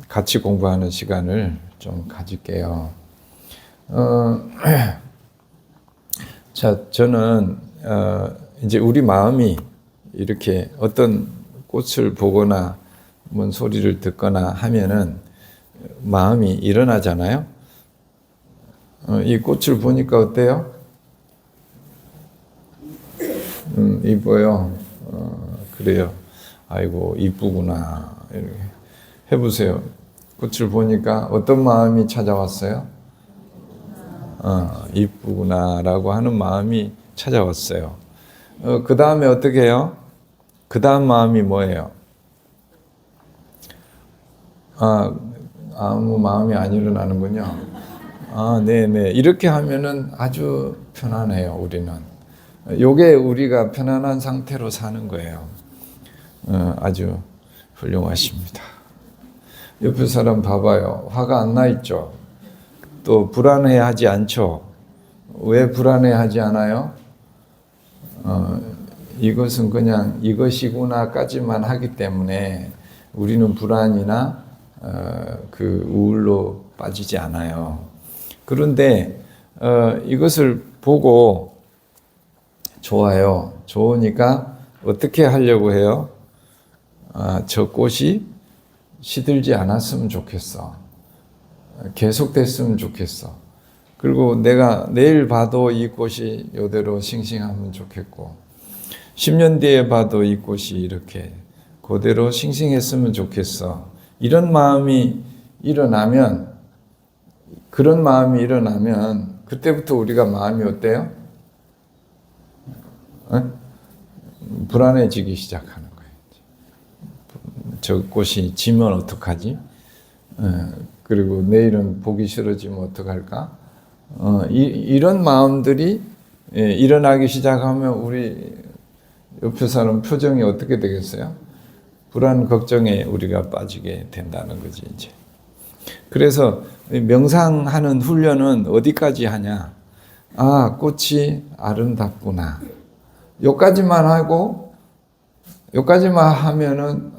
같이 공부하는 시간을 좀 가질게요. 자, 저는 이제 우리 마음이 이렇게 어떤 꽃을 보거나 뭔 소리를 듣거나 하면은 마음이 일어나잖아요. 이 꽃을 보니까 어때요? 이뻐요. 그래요. 아이고 이쁘구나. 이렇게 해보세요. 꽃을 보니까 어떤 마음이 찾아왔어요? 이쁘구나라고 하는 마음이 찾아왔어요. 그 다음에 어떻게 해요? 그 다음 마음이 뭐예요? 아무 마음이 안 일어나는군요. 네네. 이렇게 하면은 아주 편안해요, 우리는. 요게 우리가 편안한 상태로 사는 거예요. 아주 훌륭하십니다. 옆에 사람 봐봐요. 화가 안 나 있죠? 또 불안해하지 않죠? 왜 불안해하지 않아요? 이것은 그냥 이것이구나까지만 하기 때문에 우리는 불안이나 그 우울로 빠지지 않아요. 그런데 이것을 보고 좋아요. 좋으니까 어떻게 하려고 해요? 저 꽃이 시들지 않았으면 좋겠어. 계속됐으면 좋겠어. 그리고 내가 내일 봐도 이 꽃이 이대로 싱싱하면 좋겠고 10년 뒤에 봐도 이 꽃이 이렇게 그대로 싱싱했으면 좋겠어. 이런 마음이 일어나면, 그런 마음이 일어나면 그때부터 우리가 마음이 어때요? 불안해지기 시작하는 거예요. 저 꽃이 지면 어떡하지? 그리고 내일은 보기 싫어지면 어떡할까? 이런 마음들이 일어나기 시작하면 우리 옆에 사람 표정이 어떻게 되겠어요? 불안, 걱정에 우리가 빠지게 된다는 거지, 이제. 그래서 명상하는 훈련은 어디까지 하냐? 꽃이 아름답구나. 요까지만 하고, 요까지만 하면은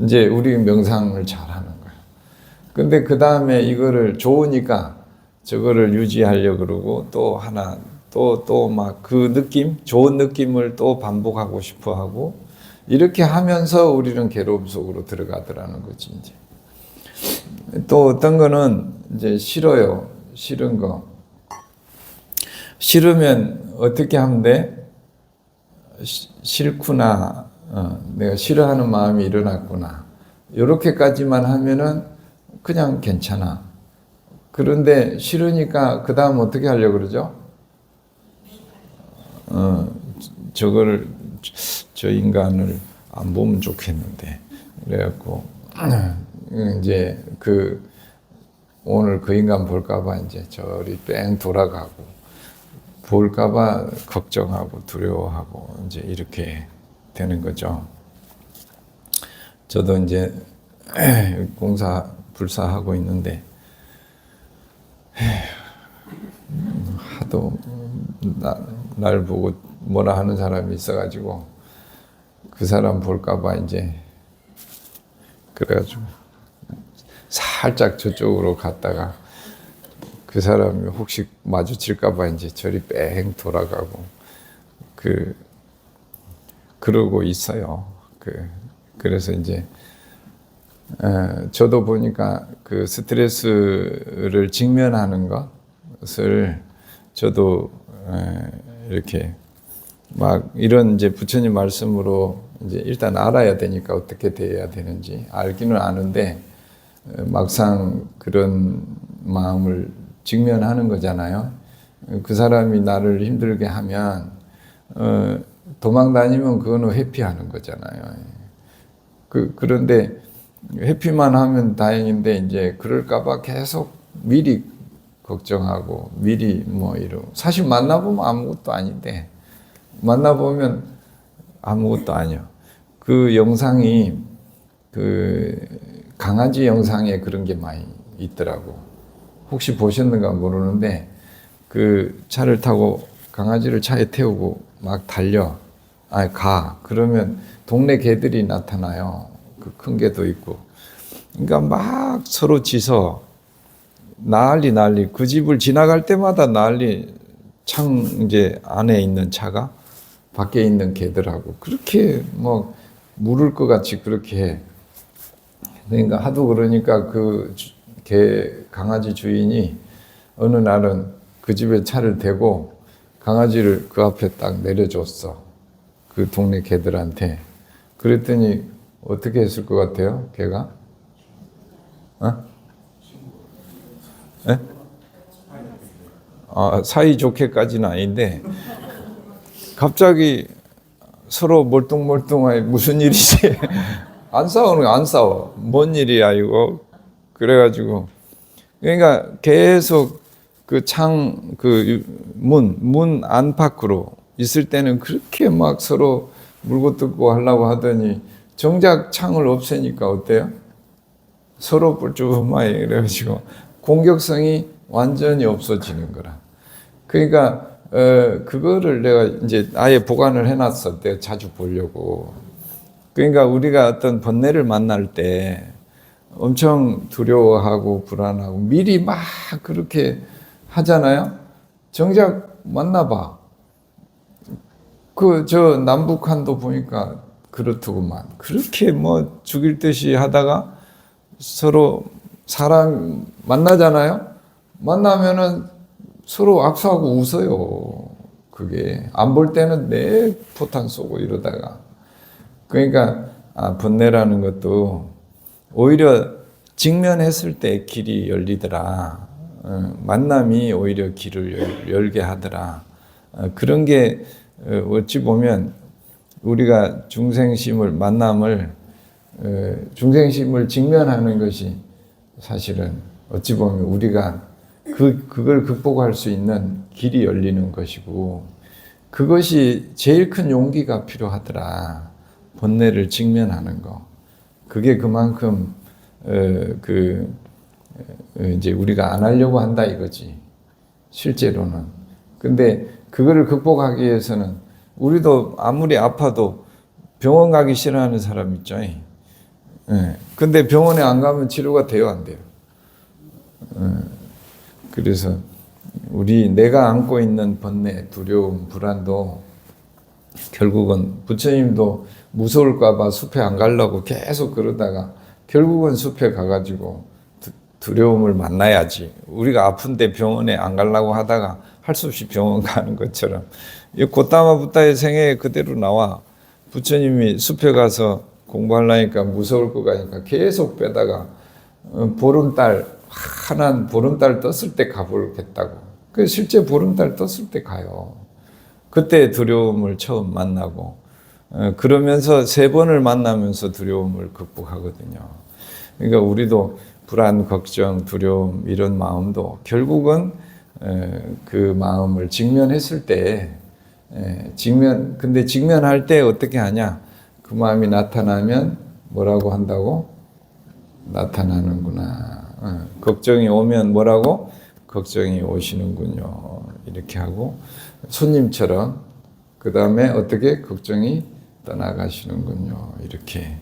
이제 우리 명상을 잘 하는 거야. 근데 그 다음에 이거를 좋으니까 저거를 유지하려고 그러고 또 하나, 또 막 그 느낌, 좋은 느낌을 또 반복하고 싶어 하고 이렇게 하면서 우리는 괴로움 속으로 들어가더라는 거지, 이제. 또 어떤 거는 이제 싫어요. 싫은 거. 싫으면 어떻게 하면 돼? 싫구나. 내가 싫어하는 마음이 일어났구나. 이렇게까지만 하면은 그냥 괜찮아. 그런데 싫으니까 그 다음 어떻게 하려고 그러죠? 저거를, 저 인간을 안 보면 좋겠는데. 그래갖고, 이제 오늘 그 인간 볼까봐 이제 저리 뺑 돌아가고, 볼까봐 걱정하고 두려워하고, 이제 이렇게 되는 거죠. 저도 이제 불사하고 있는데, 하도 날 보고 뭐라 하는 사람이 있어가지고 그 사람 볼까봐 이제 그래가지고 살짝 저쪽으로 갔다가 그 사람이 혹시 마주칠까봐 이제 저리 뺑 돌아가고 그러고 있어요. 그래서 이제 저도 보니까 그 스트레스를 직면하는 것을 저도 이렇게 막 이런 이제 부처님 말씀으로 이제 일단 알아야 되니까 어떻게 돼야 되는지 알기는 아는데 막상 그런 마음을 직면하는 거잖아요. 그 사람이 나를 힘들게 하면 도망 다니면 그거는 회피하는 거잖아요. 그런데 회피만 하면 다행인데 이제 그럴까봐 계속 미리 걱정하고 미리 뭐 이러고 사실 만나보면 아무것도 아닌데 만나보면 아무것도 아니요. 그 영상이 그 강아지 영상에 그런 게 많이 있더라고. 혹시 보셨는가 모르는데 그 차를 타고 강아지를 차에 태우고 막 달려. 가. 그러면 동네 개들이 나타나요. 그 큰 개도 있고. 그러니까 막 서로 짖어. 난리. 그 집을 지나갈 때마다 난리. 창 이제 안에 있는 차가 밖에 있는 개들하고 그렇게 뭐 물을 것 같이 그렇게 해. 그러니까 하도 그러니까 그 강아지 주인이 어느 날은 그 집에 차를 대고 강아지를 그 앞에 딱 내려줬어. 그 동네 개들한테. 그랬더니 어떻게 했을 것 같아요? 걔가? 네? 사이좋게까지는 아닌데 갑자기 서로 멀뚱멀뚱하게 무슨 일이지? 안 싸우는 거 안 싸워. 뭔 일이야 이거? 그래가지고 그러니까 계속 그 문 안팎으로 있을 때는 그렇게 막 서로 물고 뜯고 하려고 하더니 정작 창을 없애니까 어때요? 서로 뿔쭈마이 그래가지고 공격성이 완전히 없어지는 거라. 그러니까 그거를 내가 이제 아예 보관을 해놨어. 내가 자주 보려고. 그러니까 우리가 어떤 번뇌를 만날 때 엄청 두려워하고 불안하고 미리 막 그렇게 하잖아요. 정작 만나봐. 저 남북한도 보니까 그렇더구만. 그렇게 뭐 죽일 듯이 하다가 서로 사람 만나잖아요. 만나면은 서로 악수하고 웃어요. 그게 안 볼 때는 내 포탄 쏘고 이러다가 그러니까 번뇌라는 것도 오히려 직면했을 때 길이 열리더라. 만남이 오히려 길을 열게 하더라. 그런 게 어찌 보면 우리가 만남을 중생심을 직면하는 것이 사실은 어찌 보면 우리가 그걸 극복할 수 있는 길이 열리는 것이고 그것이 제일 큰 용기가 필요하더라. 번뇌를 직면하는 거. 그게 그만큼 이제 우리가 안 하려고 한다 이거지. 실제로는. 근데 그거를 극복하기 위해서는 우리도 아무리 아파도 병원 가기 싫어하는 사람 있죠. 근데 병원에 안 가면 치료가 돼요, 안 돼요? 그래서 내가 안고 있는 번뇌, 두려움, 불안도 결국은 부처님도 무서울까봐 숲에 안 가려고 계속 그러다가 결국은 숲에 가가지고 두려움을 만나야지. 우리가 아픈데 병원에 안 가려고 하다가 할 수 없이 병원 가는 것처럼 이 고타마 부타의 생애 그대로 나와. 부처님이 숲에 가서 공부하려니까 무서울 것 같으니까 계속 빼다가 보름달 환한 보름달 떴을 때 가보겠다고. 그 실제 보름달 떴을 때 가요. 그때 두려움을 처음 만나고 그러면서 3번을 만나면서 두려움을 극복하거든요. 그러니까 우리도 불안, 걱정, 두려움 이런 마음도 결국은 그 마음을 직면했을 때 근데 직면할 때 어떻게 하냐? 그 마음이 나타나면 뭐라고 한다고? 나타나는구나. 걱정이 오면 뭐라고? 걱정이 오시는군요. 이렇게 하고 손님처럼 그 다음에 어떻게 걱정이 떠나가시는군요. 이렇게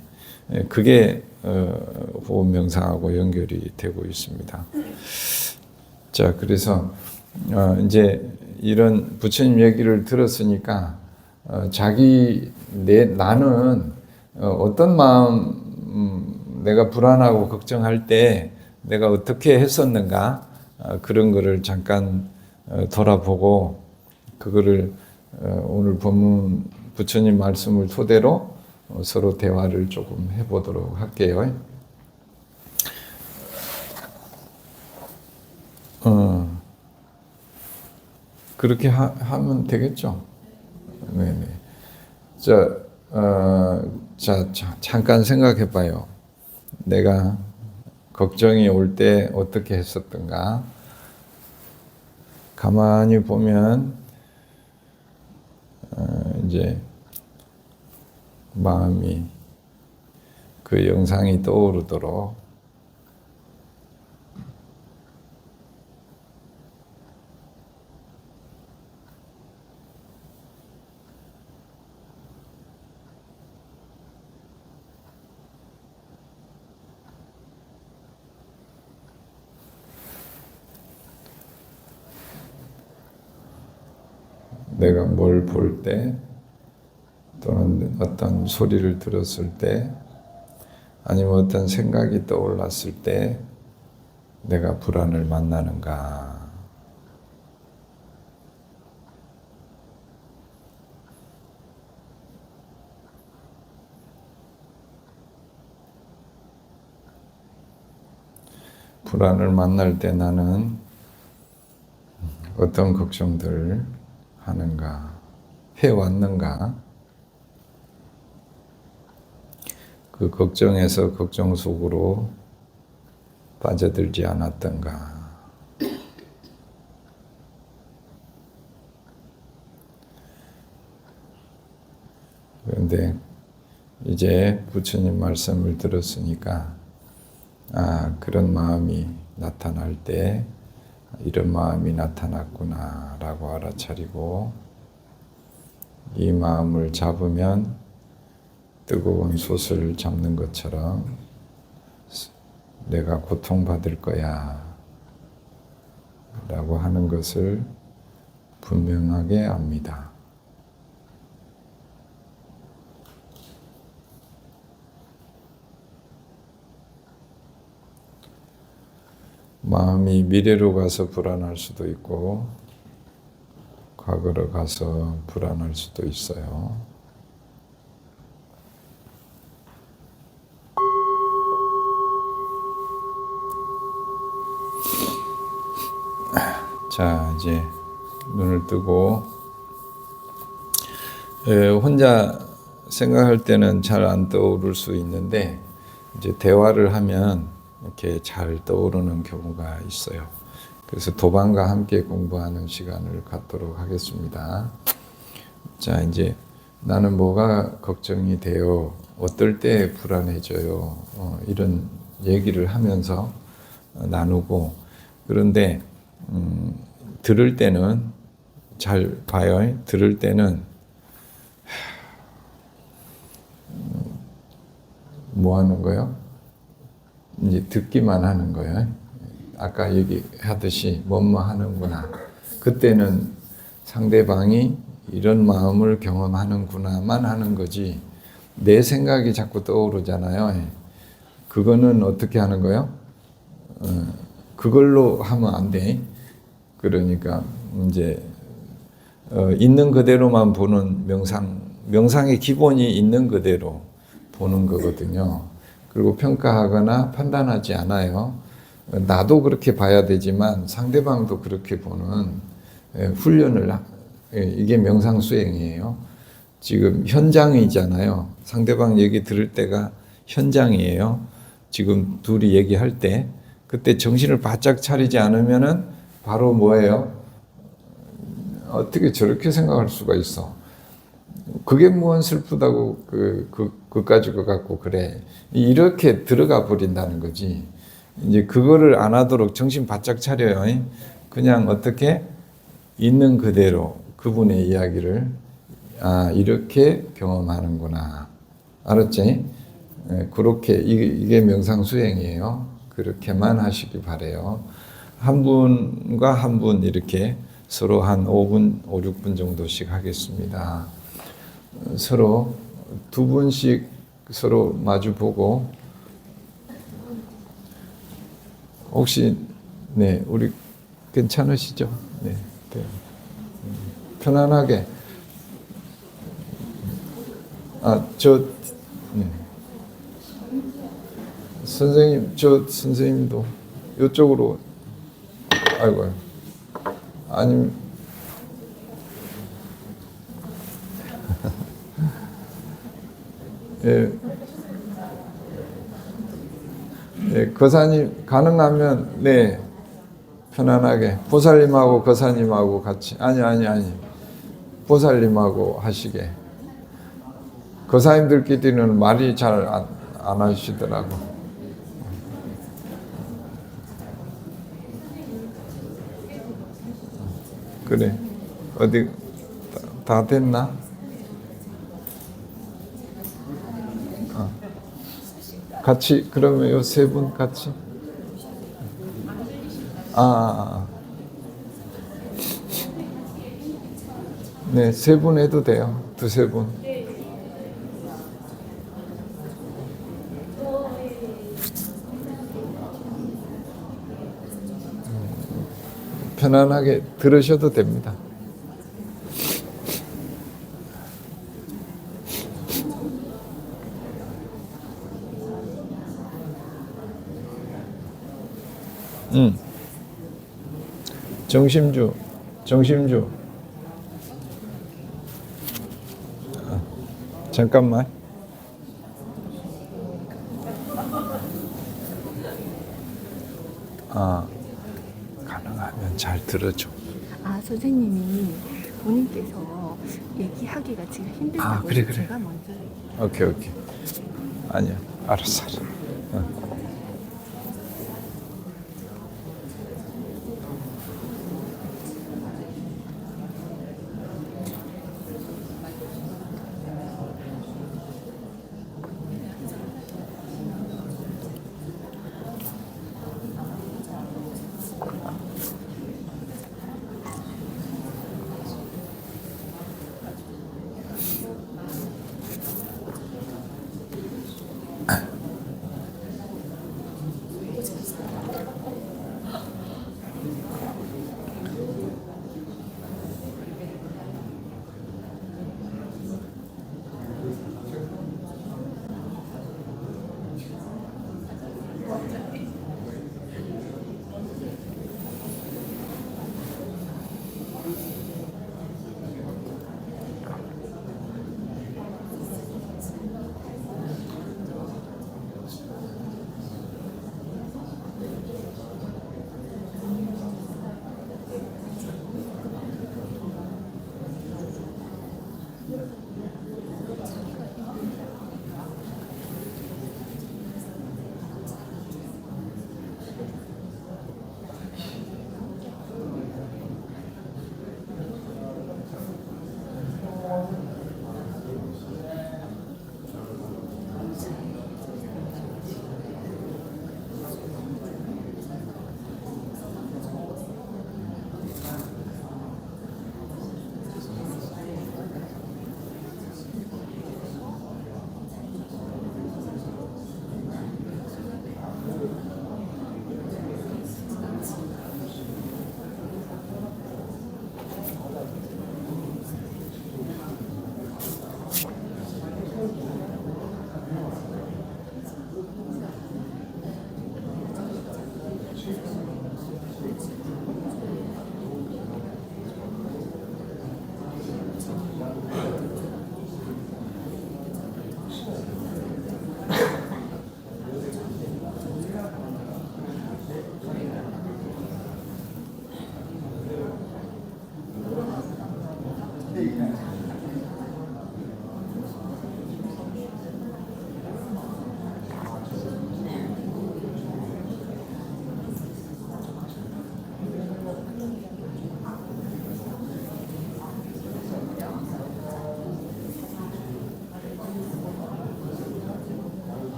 그게 호흡 명상하고 연결이 되고 있습니다. 자, 그래서 이제 이런 부처님 얘기를 들었으니까 나는 어떤 마음, 내가 불안하고 걱정할 때 내가 어떻게 했었는가 그런 거를 잠깐 돌아보고 그거를 오늘 본문 부처님 말씀을 토대로 서로 대화를 조금 해보도록 할게요. 그렇게 하면 되겠죠. 네네. 잠깐 생각해 봐요. 내가 걱정이 올 때 어떻게 했었던가. 가만히 보면, 이제, 마음이 그 영상이 떠오르도록 내가 뭘 볼 때 또는 어떤 소리를 들었을 때 아니면 어떤 생각이 떠올랐을 때 내가 불안을 만나는가. 불안을 만날 때 나는 어떤 걱정들 하는가, 해왔는가, 그 걱정에서 걱정 속으로 빠져들지 않았던가. 그런데 이제 부처님 말씀을 들었으니까 그런 마음이 나타날 때 이런 마음이 나타났구나 라고 알아차리고 이 마음을 잡으면 뜨거운 솥을 잡는 것처럼 내가 고통받을 거야 라고 하는 것을 분명하게 압니다. 마음이 미래로 가서 불안할 수도 있고 과거로 가서 불안할 수도 있어요. 자, 이제 눈을 뜨고 혼자 생각할 때는 잘 안 떠오를 수 있는데 이제 대화를 하면 이렇게 잘 떠오르는 경우가 있어요. 그래서 도반과 함께 공부하는 시간을 갖도록 하겠습니다. 자, 이제 나는 뭐가 걱정이 돼요? 어떨 때 불안해져요? 이런 얘기를 하면서 나누고 그런데 들을 때는 잘 봐요. 들을 때는 뭐 하는 거예요? 이제 듣기만 하는 거예요. 아까 얘기하듯이 뭐뭐 하는구나. 그때는 상대방이 이런 마음을 경험하는구나만 하는 거지. 내 생각이 자꾸 떠오르잖아요. 그거는 어떻게 하는 거예요? 그걸로 하면 안 돼. 그러니까 이제 있는 그대로만 보는 명상의 기본이 있는 그대로 보는 거거든요. 그리고 평가하거나 판단하지 않아요. 나도 그렇게 봐야 되지만 상대방도 그렇게 보는 훈련을 이게 명상 수행이에요. 지금 현장이잖아요. 상대방 얘기 들을 때가 현장이에요. 지금 둘이 얘기할 때 그때 정신을 바짝 차리지 않으면은 바로 뭐예요? 어떻게 저렇게 생각할 수가 있어? 그게 무언 슬프다고 그 가지고 갖고 그래. 이렇게 들어가 버린다는 거지. 이제 그거를 안 하도록 정신 바짝 차려요. 그냥 어떻게 있는 그대로 그분의 이야기를 이렇게 경험하는구나. 알았지? 그렇게 이게 명상 수행이에요. 그렇게만 하시기 바래요. 한 분과 한 분 이렇게 서로 한 5분, 5, 6분 정도씩 하겠습니다. 서로 두 분씩 서로 마주 보고 혹시 네 우리 괜찮으시죠? 네, 네. 편안하게 네. 선생님 선생님도 이쪽으로 아이고 아님 예. 예, 거사님 가능하면 네 편안하게 보살님하고 거사님하고 같이 아니 보살님하고 하시게 거사님들끼리는 말이 잘 안 하시더라고. 그래 어디 다 됐나? 같이 그러면 요 세 분 같이 네, 세 분 해도 돼요. 두세 분. 편안하게 들으셔도 됩니다. 정심주. 잠깐만. 가능하면 잘 들어줘. 선생님이 본인께서 얘기하기가 지금 힘들다고 그래. 제가 먼저 오케이. 아니야. 알았어.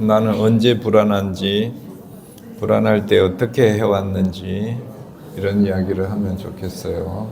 나는 언제 불안한지, 불안할 때 어떻게 해왔는지 이런 이야기를 하면 좋겠어요.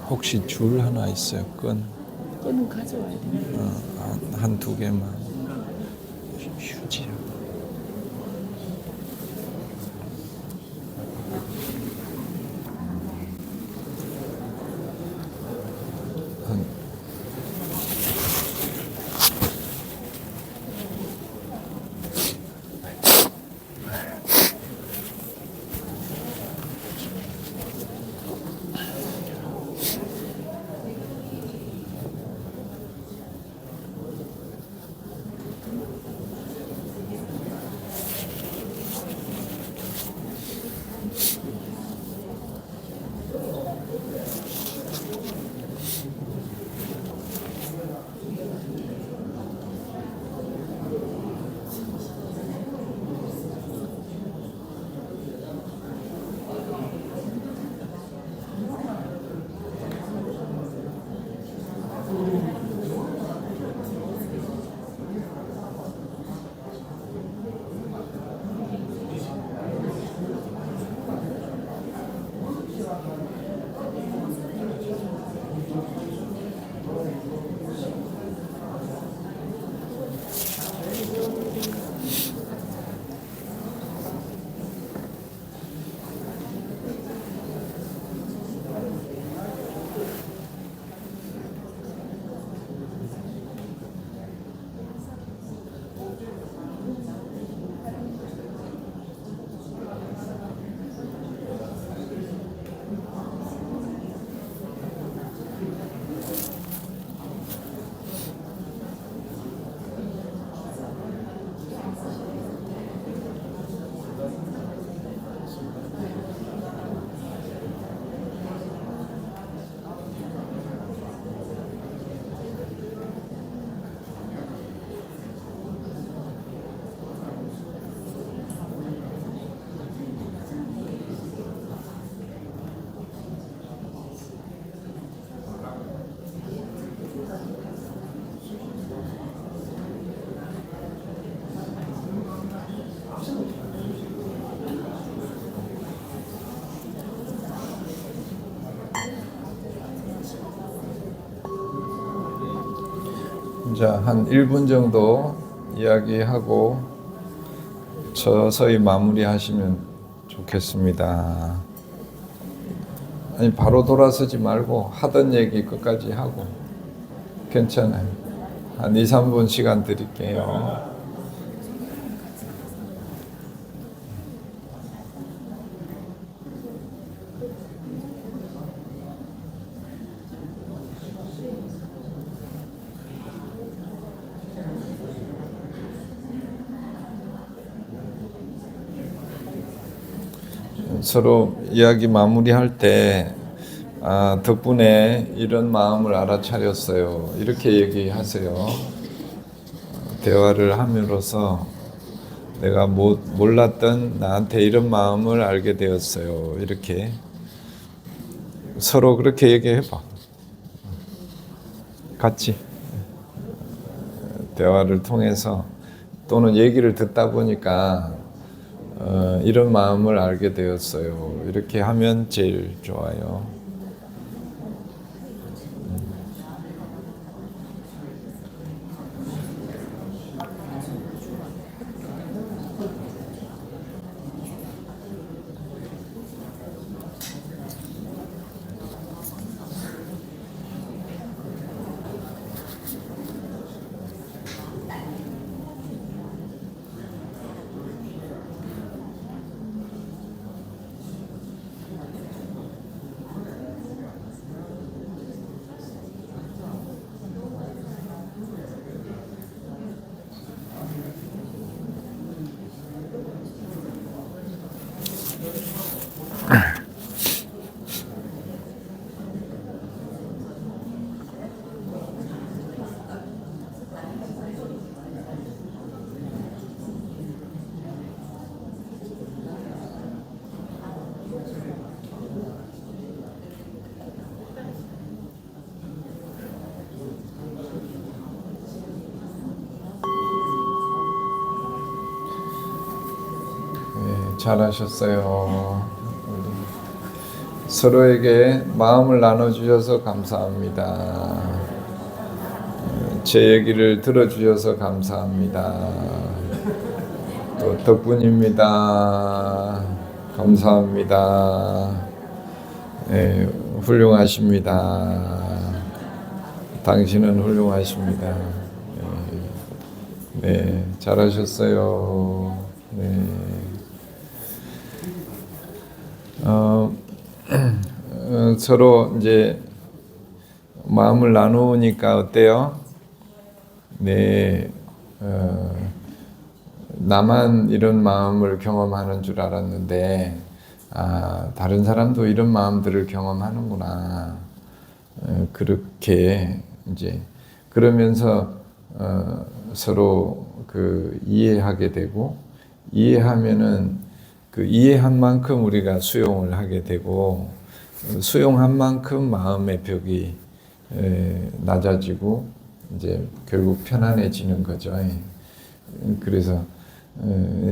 혹시 줄 하나 있어요? 끈? 끈은 가져와야 돼요. 한 두 개만. 휴지야. 자, 한 1분 정도 이야기하고 서서히 마무리하시면 좋겠습니다. 아니, 바로 돌아서지 말고 하던 얘기 끝까지 하고 괜찮아요. 한 2, 3분 시간 드릴게요. 서로 이야기 마무리할 때 덕분에 이런 마음을 알아차렸어요. 이렇게 얘기하세요. 대화를 함으로써 내가 몰랐던 나한테 이런 마음을 알게 되었어요. 이렇게 서로 그렇게 얘기해봐. 같이 대화를 통해서 또는 얘기를 듣다 보니까 이런 마음을 알게 되었어요. 이렇게 하면 제일 좋아요. 잘하셨어요. 서로에게 마음을 나눠주셔서 감사합니다. 제 얘기를 들어주셔서 감사합니다. 또 덕분입니다. 감사합니다. 네, 훌륭하십니다. 당신은 훌륭하십니다. 네, 잘하셨어요. 네. 서로 이제 마음을 나누니까 어때요? 네, 나만 이런 마음을 경험하는 줄 알았는데, 다른 사람도 이런 마음들을 경험하는구나. 그렇게 이제 그러면서 서로 그 이해하게 되고, 이해하면은 그 이해한 만큼 우리가 수용을 하게 되고, 수용한 만큼 마음의 벽이 낮아지고 이제 결국 편안해지는 거죠. 그래서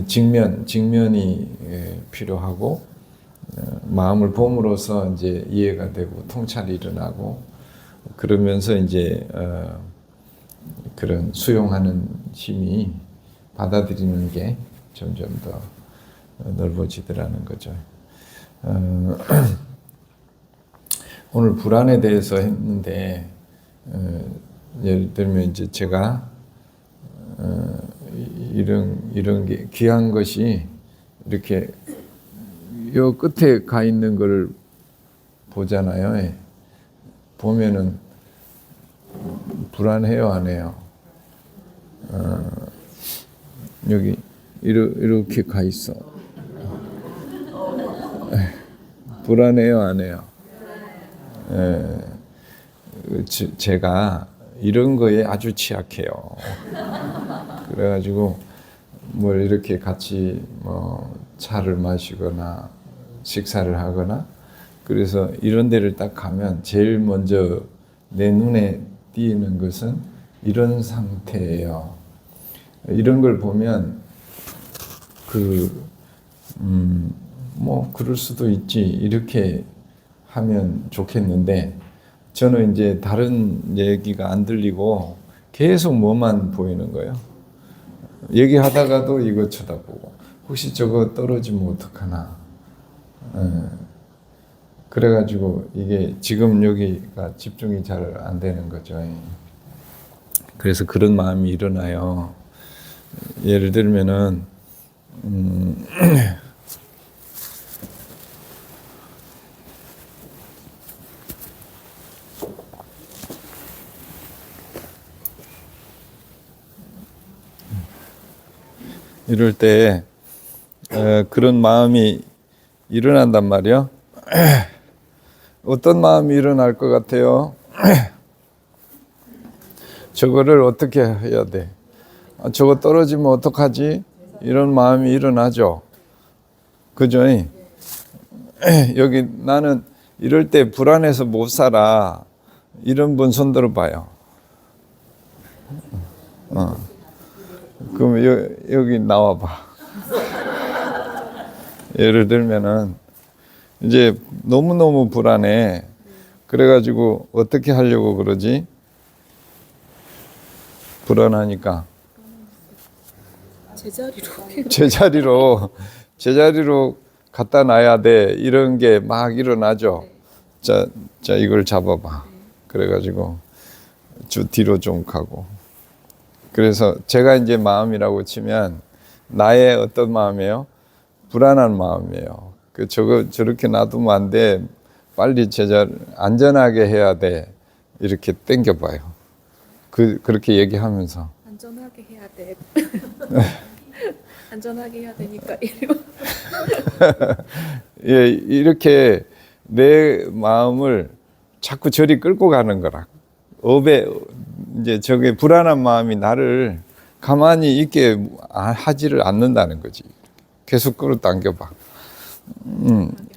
직면이 필요하고, 마음을 봄으로써 이제 이해가 되고 통찰이 일어나고, 그러면서 이제 그런 수용하는 힘이 받아들이는 게 점점 더 넓어지더라는 거죠. 오늘 불안에 대해서 했는데, 예를 들면 이제 제가 이런 게 귀한 것이 이렇게 요 끝에 가 있는 걸 보잖아요. 보면은 불안해요, 안 해요? 여기 이렇게 가 있어. 불안해요, 안 해요? 제가 이런 거에 아주 취약해요. 그래가지고 뭘 이렇게 같이 뭐 차를 마시거나 식사를 하거나, 그래서 이런 데를 딱 가면 제일 먼저 내 눈에 띄는 것은 이런 상태예요. 이런 걸 보면 뭐 그럴 수도 있지 이렇게 하면 좋겠는데, 저는 이제 다른 얘기가 안 들리고 계속 뭐만 보이는 거예요. 얘기하다가도 이거 쳐다보고, 혹시 저거 떨어지면 어떡하나. 그래가지고 이게 지금 여기가 집중이 잘 안 되는 거죠. 그래서 그런 마음이 일어나요. 예를 들면은 이럴 때 그런 마음이 일어난단 말이요. 어떤 마음이 일어날 것 같아요? 저거를 어떻게 해야 돼? 저거 떨어지면 어떡하지? 이런 마음이 일어나죠. 그죠? 여기 나는 이럴 때 불안해서 못 살아. 이런 분 손 들어봐요. 그럼 여기 나와봐. 예를 들면은 이제 너무너무 불안해. 그래가지고 어떻게 하려고 그러지? 불안하니까 제자리로 갖다 놔야 돼. 이런 게 막 일어나죠. 자 이걸 잡아봐. 그래가지고 뒤로 좀 가고. 그래서 제가 이제 마음이라고 치면 나의 어떤 마음이에요? 불안한 마음이에요. 저렇게 놔두면 안 돼. 빨리 안전하게 해야 돼. 이렇게 당겨봐요. 그렇게 얘기하면서. 안전하게 해야 돼. 안전하게 해야 되니까 예, 이렇게 내 마음을 자꾸 저리 끌고 가는 거라. 이제 저게 불안한 마음이 나를 가만히 있게 하지를 않는다는 거지. 계속 끌어당겨봐.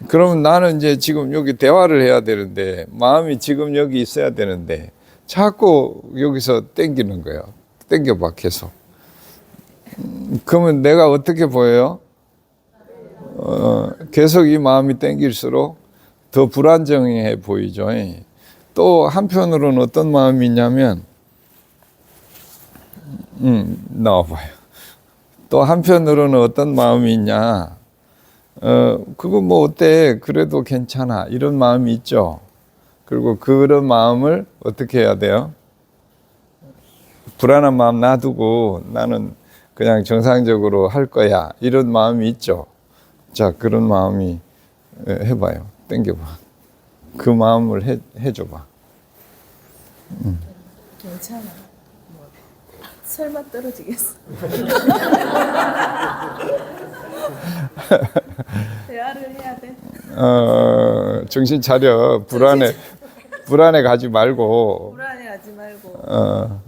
그러면 나는 이제 지금 여기 대화를 해야 되는데, 마음이 지금 여기 있어야 되는데, 자꾸 여기서 당기는 거예요. 당겨봐, 계속. 그러면 내가 어떻게 보여요? 계속 이 마음이 당길수록 더 불안정해 보이죠. 또 한편으로는 어떤 마음이 있냐면, 나와봐요. 또 한편으로는 어떤 마음이 있냐, 그거 뭐 어때? 그래도 괜찮아. 이런 마음이 있죠. 그리고 그런 마음을 어떻게 해야 돼요? 불안한 마음 놔두고 나는 그냥 정상적으로 할 거야. 이런 마음이 있죠. 자, 그런 마음이 해봐요. 땡겨봐. 그 마음을 해줘봐. 괜찮아. 설마 떨어지겠어. 대화를 해야 돼. 정신 차려. 불안해 가지 말고. 불안해하지 말고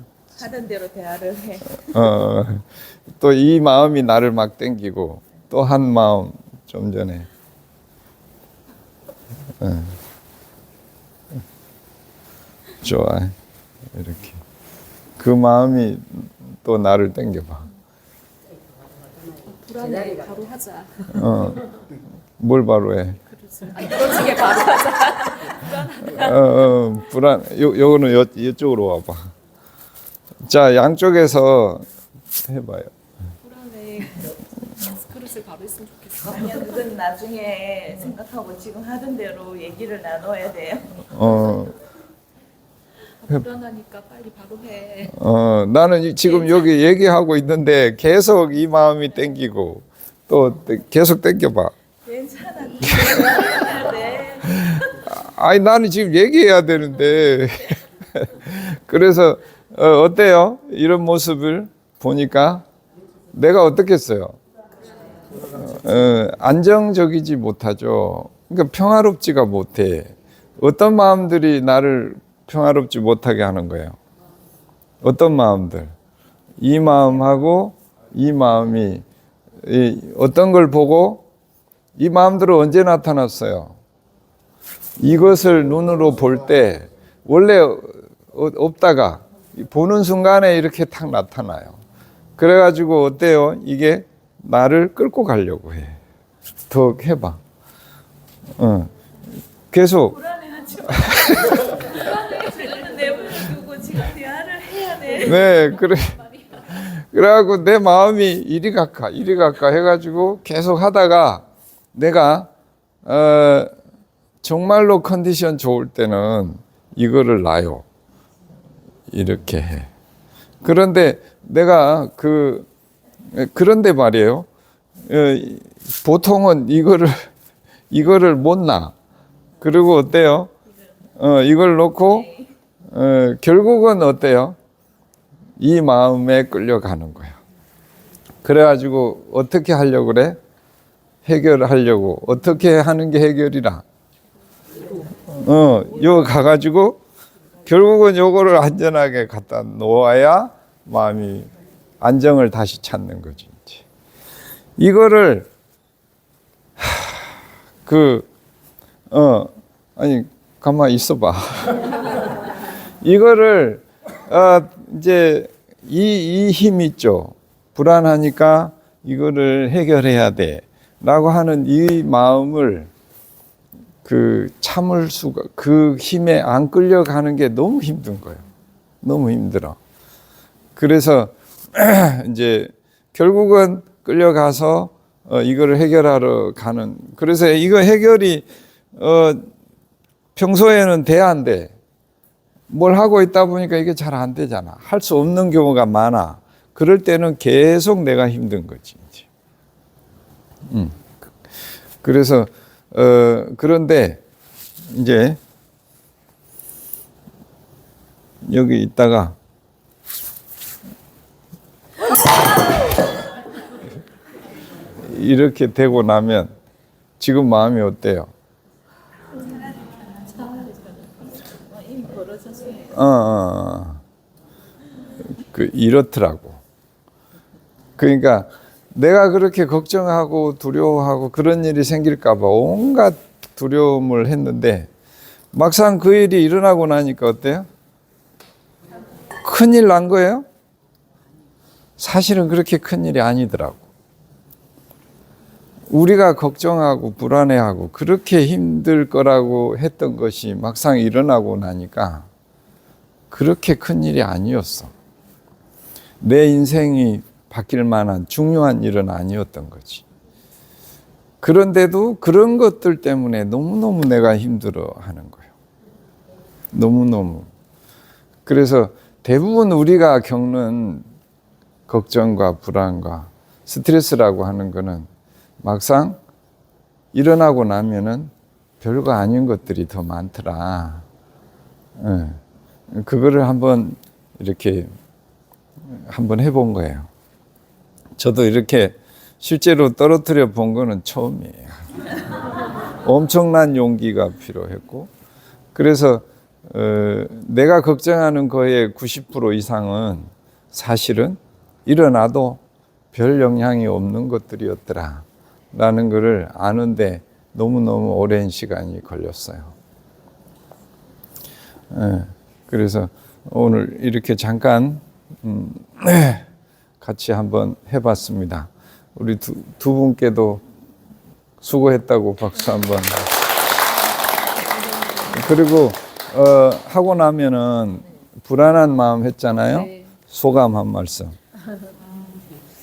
하던 대로 대화를 해. 또 이 마음이 나를 막 땡기고 또 한 마음 좀 전에 좋아. 이렇게 그 마음이 또 나를 땡겨봐. 불안해 바로 하자. 뭘 바로 해? 안 떨어지게 바로 하자. 요거는 이쪽으로 와봐. 자, 양쪽에서 해봐요. 불안해. 그릇을 바로 했으면 좋겠어. 아니야, 그건 나중에 생각하고 지금 하던 대로 얘기를 나눠야 돼요. 불안하니까 빨리 바로 해. 나는 지금 여기 얘기하고 있는데 계속 이 마음이 땡기고 또 계속 땡겨봐. 괜찮아, 해야 돼. 아니, 나는 지금 얘기해야 되는데. 그래서 어때요? 이런 모습을 보니까 내가 어떻겠어요? 안정적이지 못하죠. 그러니까 평화롭지가 못해. 어떤 마음들이 나를 평화롭지 못하게 하는 거예요? 어떤 마음들? 이 마음하고 이 마음이 어떤 걸 보고 이 마음들은 언제 나타났어요? 이것을 눈으로 볼 때 원래 없다가 보는 순간에 이렇게 탁 나타나요. 그래가지고 어때요? 이게 나를 끌고 가려고 해. 더 해봐. 계속. 불안해하지 마. 불안해지는 내버려 두고 지금 대화를 해야 돼. 네, 그래. 그래갖고 내 마음이 이리 갈까 해가지고 계속 하다가 내가 정말로 컨디션 좋을 때는 이거를 놔요. 이렇게 해. 그런데 내가 그런데 말이에요. 보통은 이거를 못 놔. 그리고 어때요? 이걸 놓고 결국은 어때요? 이 마음에 끌려가는 거야. 그래가지고 어떻게 하려고 그래? 해결하려고. 어떻게 하는 게 해결이라? 요 가가지고 결국은 요거를 안전하게 갖다 놓아야 마음이 안정을 다시 찾는 거지. 이제. 이거를 아니 가만히 있어봐. 이거를 이제 이 힘 있죠. 불안하니까 이거를 해결해야 돼라고 하는 이 마음을 참을 수가, 그 힘에 안 끌려가는 게 너무 힘든 거예요. 너무 힘들어. 그래서 이제 결국은 끌려가서 이거를 해결하러 가는. 그래서 이거 해결이 평소에는 돼 안 돼. 뭘 하고 있다 보니까 이게 잘 안 되잖아. 할 수 없는 경우가 많아. 그럴 때는 계속 내가 힘든 거지. 이제. 그래서 그런데 이제 여기 있다가 이렇게 되고 나면 지금 마음이 어때요? 이미 벌어졌어요. 이렇더라고. 그러니까 내가 그렇게 걱정하고 두려워하고 그런 일이 생길까 봐 온갖 두려움을 했는데 막상 그 일이 일어나고 나니까 어때요? 큰일 난 거예요? 사실은 그렇게 큰일이 아니더라고. 우리가 걱정하고 불안해하고 그렇게 힘들 거라고 했던 것이 막상 일어나고 나니까 그렇게 큰 일이 아니었어. 내 인생이 바뀔 만한 중요한 일은 아니었던 거지. 그런데도 그런 것들 때문에 너무너무 내가 힘들어 하는 거예요. 너무너무. 그래서 대부분 우리가 겪는 걱정과 불안과 스트레스라고 하는 거는 막상 일어나고 나면은 별거 아닌 것들이 더 많더라. 그거를 한번 이렇게 한번 해본 거예요. 저도 이렇게 실제로 떨어뜨려 본 거는 처음이에요. 엄청난 용기가 필요했고, 그래서 내가 걱정하는 거의 90% 이상은 사실은 일어나도 별 영향이 없는 것들이었더라 라는 것을 아는데 너무너무 오랜 시간이 걸렸어요. 그래서 오늘 이렇게 잠깐 같이 한번 해봤습니다. 우리 두 분께도 수고했다고 박수 한번. 그리고 하고 나면은 불안한 마음 했잖아요. 네. 소감 한 말씀.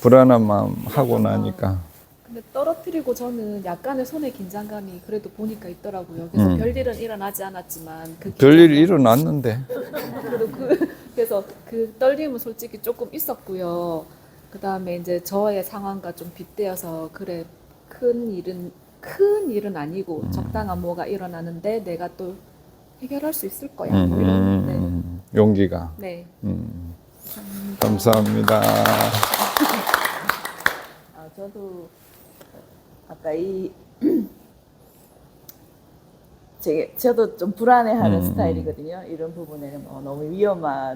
불안한 마음 하고 나니까. 근데 떨어뜨리고 저는 약간의 손의 긴장감이 그래도 보니까 있더라고요. 그래서 별일은 일어나지 않았지만 그 별일 일어났는데. 그래도 그래서 그 떨림은 솔직히 조금 있었고요. 그 다음에 이제 저의 상황과 좀 빗대어서 그래 큰 일은 아니고 적당한 뭐가 일어나는데 내가 또 해결할 수 있을 거야. 뭐 이런 용기가. 네. 감사합니다. 저도 아까 저도 좀 불안해하는 스타일이거든요. 이런 부분에는 너무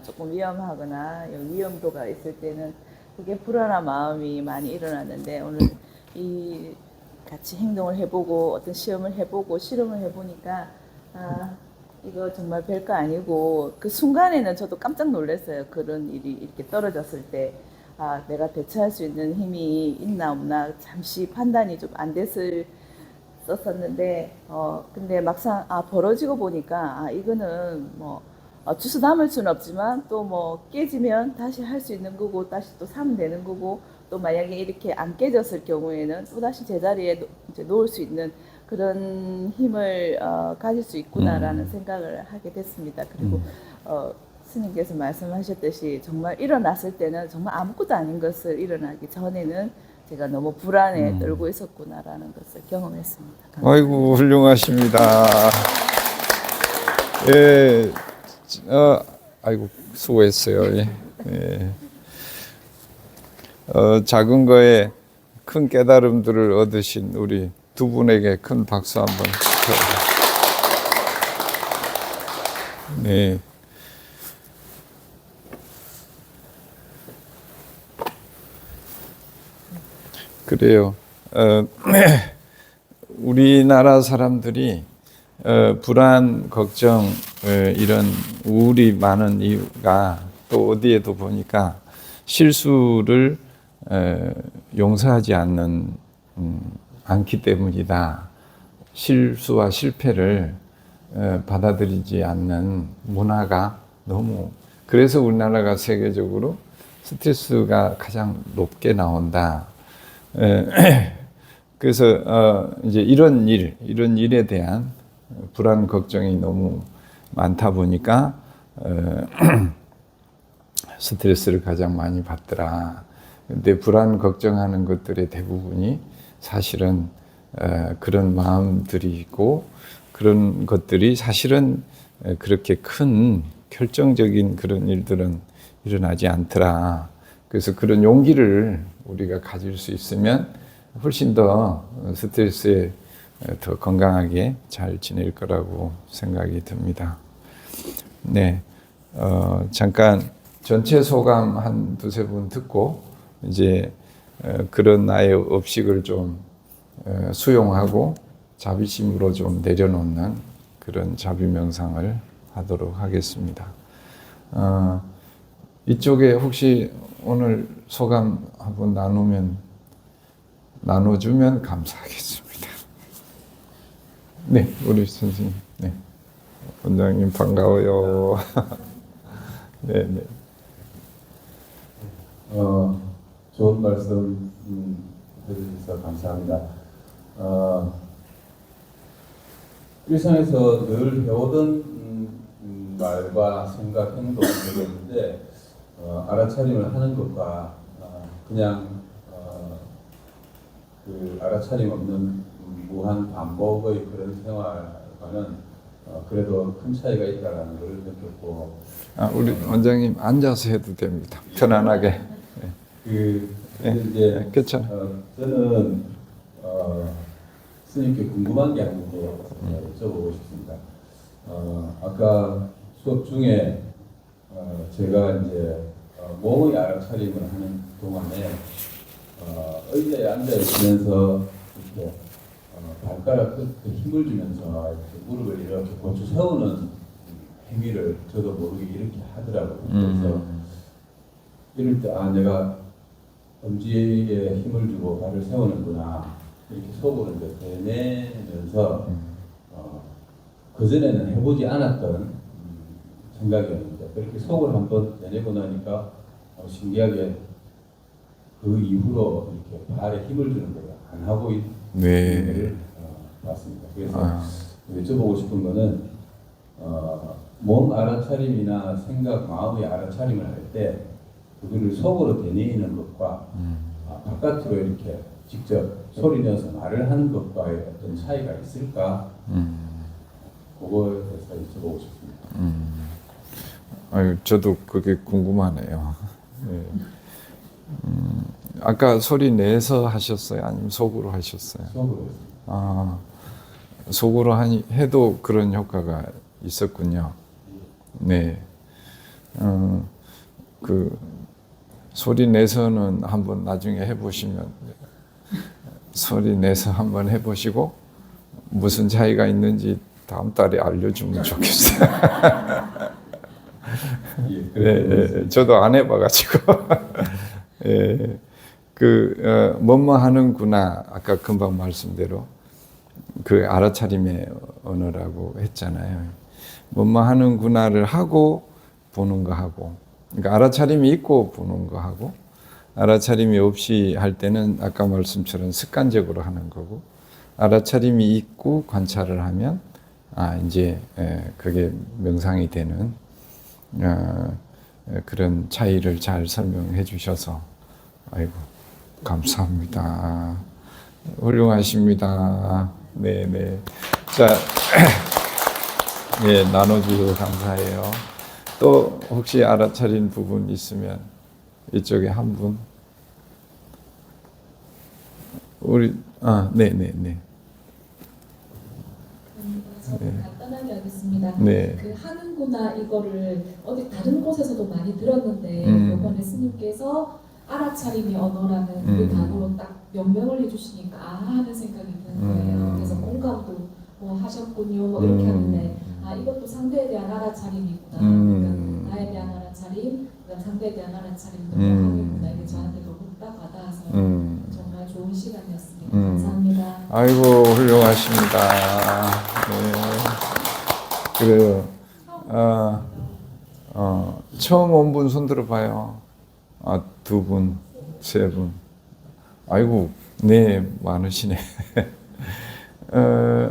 조금 위험하거나 위험도가 있을 때는 그게 불안한 마음이 많이 일어났는데 오늘 같이 행동을 해보고 어떤 시험을 해보고 실험을 해보니까 이거 정말 별거 아니고 그 순간에는 저도 깜짝 놀랐어요. 그런 일이 이렇게 떨어졌을 때 내가 대처할 수 있는 힘이 있나 없나 잠시 판단이 좀 안 됐었는데 근데 막상 벌어지고 보니까 이거는 뭐 주워 담을 수는 없지만 또 뭐 깨지면 다시 할 수 있는 거고 다시 또 사면 되는 거고 또 만약에 이렇게 안 깨졌을 경우에는 또 다시 제자리에 이제 놓을 수 있는 그런 힘을 가질 수 있구나라는 생각을 하게 됐습니다. 그리고 스님께서 말씀하셨듯이 정말 일어났을 때는 정말 아무것도 아닌 것을 일어나기 전에는 제가 너무 불안에 떨고 있었구나라는 것을 경험했습니다. 감사합니다. 아이고 훌륭하십니다. 예, 아이고 수고했어요. 예. 작은 거에 큰 깨달음들을 얻으신 우리 두 분에게 큰 박수 한번. 네. 그래요. 우리나라 사람들이 불안, 걱정, 이런 우울이 많은 이유가 또 어디에도 보니까 실수를 용서하지 않기 때문이다. 실수와 실패를 받아들이지 않는 문화가 너무, 그래서 우리나라가 세계적으로 스트레스가 가장 높게 나온다. 그래서 이제 이런 일에 대한 불안 걱정이 너무 많다 보니까 스트레스를 가장 많이 받더라. 근데 불안 걱정하는 것들의 대부분이 사실은 그런 마음들이 있고 그런 것들이 사실은 그렇게 큰 결정적인 그런 일들은 일어나지 않더라. 그래서 그런 용기를 우리가 가질 수 있으면 훨씬 더 스트레스에 더 건강하게 잘 지낼 거라고 생각이 듭니다. 네, 잠깐 전체 소감 한 두세 분 듣고 이제 그런 나의 업식을 좀 수용하고 자비심으로 좀 내려놓는 그런 자비 명상을 하도록 하겠습니다. 이쪽에 혹시 오늘 소감 한번 나누면 나눠주면 감사하겠습니다. 네, 우리 선생님. 네. 원장님 반가워요. 네, 네. 좋은 말씀 해주셔서 감사합니다. 일상에서 늘 해오던 말과 생각, 행동 이런 있는데 알아차림을 하는 것과 그냥 그 알아차림 없는 무한 반복의 그런 생활과는 그래도 큰 차이가 있다는 걸 느꼈고 우리 원장님 앉아서 해도 됩니다. 편안하게. 근데 이제 괜찮아. 저는 스님께 궁금한 게 한 개 여쭤보고 싶습니다. 아까 수업 중에 제가 이제 몸의 알아차림을 하는 동안에 의자에 앉아 있으면서 이렇게 발가락 끝에 힘을 주면서 이렇게 무릎을 이렇게 고쳐 세우는 행위를 저도 모르게 이렇게 하더라고요. 그래서 이럴 때 내가 엄지에 힘을 주고 발을 세우는구나 이렇게 속으로 이제 되뇌면서 그전에는 해보지 않았던 생각이었는데 그렇게 속을 한번 되뇌고 나니까 신기하게 그 이후로 이렇게 발에 힘을 주는 걸 안 하고 있는 네. 걸 봤습니다. 그래서 여쭤보고 싶은 거는 몸 알아차림이나 생각, 마음의 알아차림을 할 때 그거를 속으로 되뇌이는 것과 바깥으로 이렇게 직접 소리 내서 말을 하는 것과의 어떤 차이가 있을까? 그거에 대해서 여쭤보고 싶습니다. 아유, 저도 그게 궁금하네요. 네. 아까 소리 내서 하셨어요? 아니면 속으로 하셨어요? 속으로 속으로 해도 그런 효과가 있었군요. 네. 그 소리 내서는 한번 나중에 해보시면 소리 내서 한번 해보시고 무슨 차이가 있는지 다음 달에 알려주면 좋겠어요. 네, 저도 안 해봐가지고. 예, 뭐뭐 하는구나. 아까 금방 말씀대로 그 알아차림의 언어라고 했잖아요. 뭐뭐 하는구나를 하고 보는 거 하고, 그러니까 알아차림이 있고 보는 거 하고, 알아차림이 없이 할 때는 아까 말씀처럼 습관적으로 하는 거고, 알아차림이 있고 관찰을 하면 이제 그게 명상이 되는 그런 차이를 잘 설명해 주셔서 아이고 감사합니다. 훌륭하십니다. 네네. 자, 예, 나눠주셔서 감사해요. 또 혹시 알아차린 부분 있으면 이쪽에 한 분. 우리 네네네. 저는 간단하게 하겠습니다. 네. 그 하는구나 이거를 어디 다른 곳에서도 많이 들었는데 이번에 스님께서 알아차림의 언어라는 그 단어로 딱 명명을 해주시니까 하는 생각이 드는 거예요. 그래서 공감도 하셨군요 이렇게 하는데 이것도 상대에 대한 알아차림이구나. 그러니까 나에 대한 알아차림, 그다음 상대에 대한 알아차림도 하겠구나. 이게 저한테 너무 딱 와닿아서 정말 좋은 시간이었습니다. 감사합니다. 아이고 훌륭하십니다. 네. 그래요. 처음 온 분 손 들어봐요. 두 분, 세 분. 아이고, 네, 많으시네.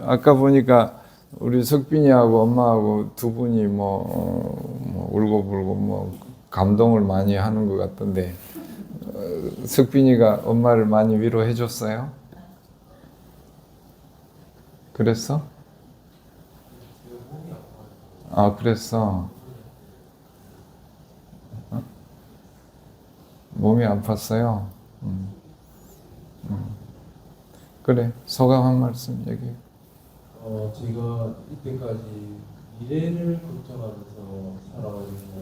아까 보니까 우리 석빈이하고 엄마하고 두 분이 울고불고 감동을 많이 하는 것 같던데, 석빈이가 엄마를 많이 위로해 줬어요? 그랬어? 그랬어. 몸이 아팠어요. 그래, 소감 한 말씀 얘기해. 제가 이때까지 미래를 걱정하면서 살아가지고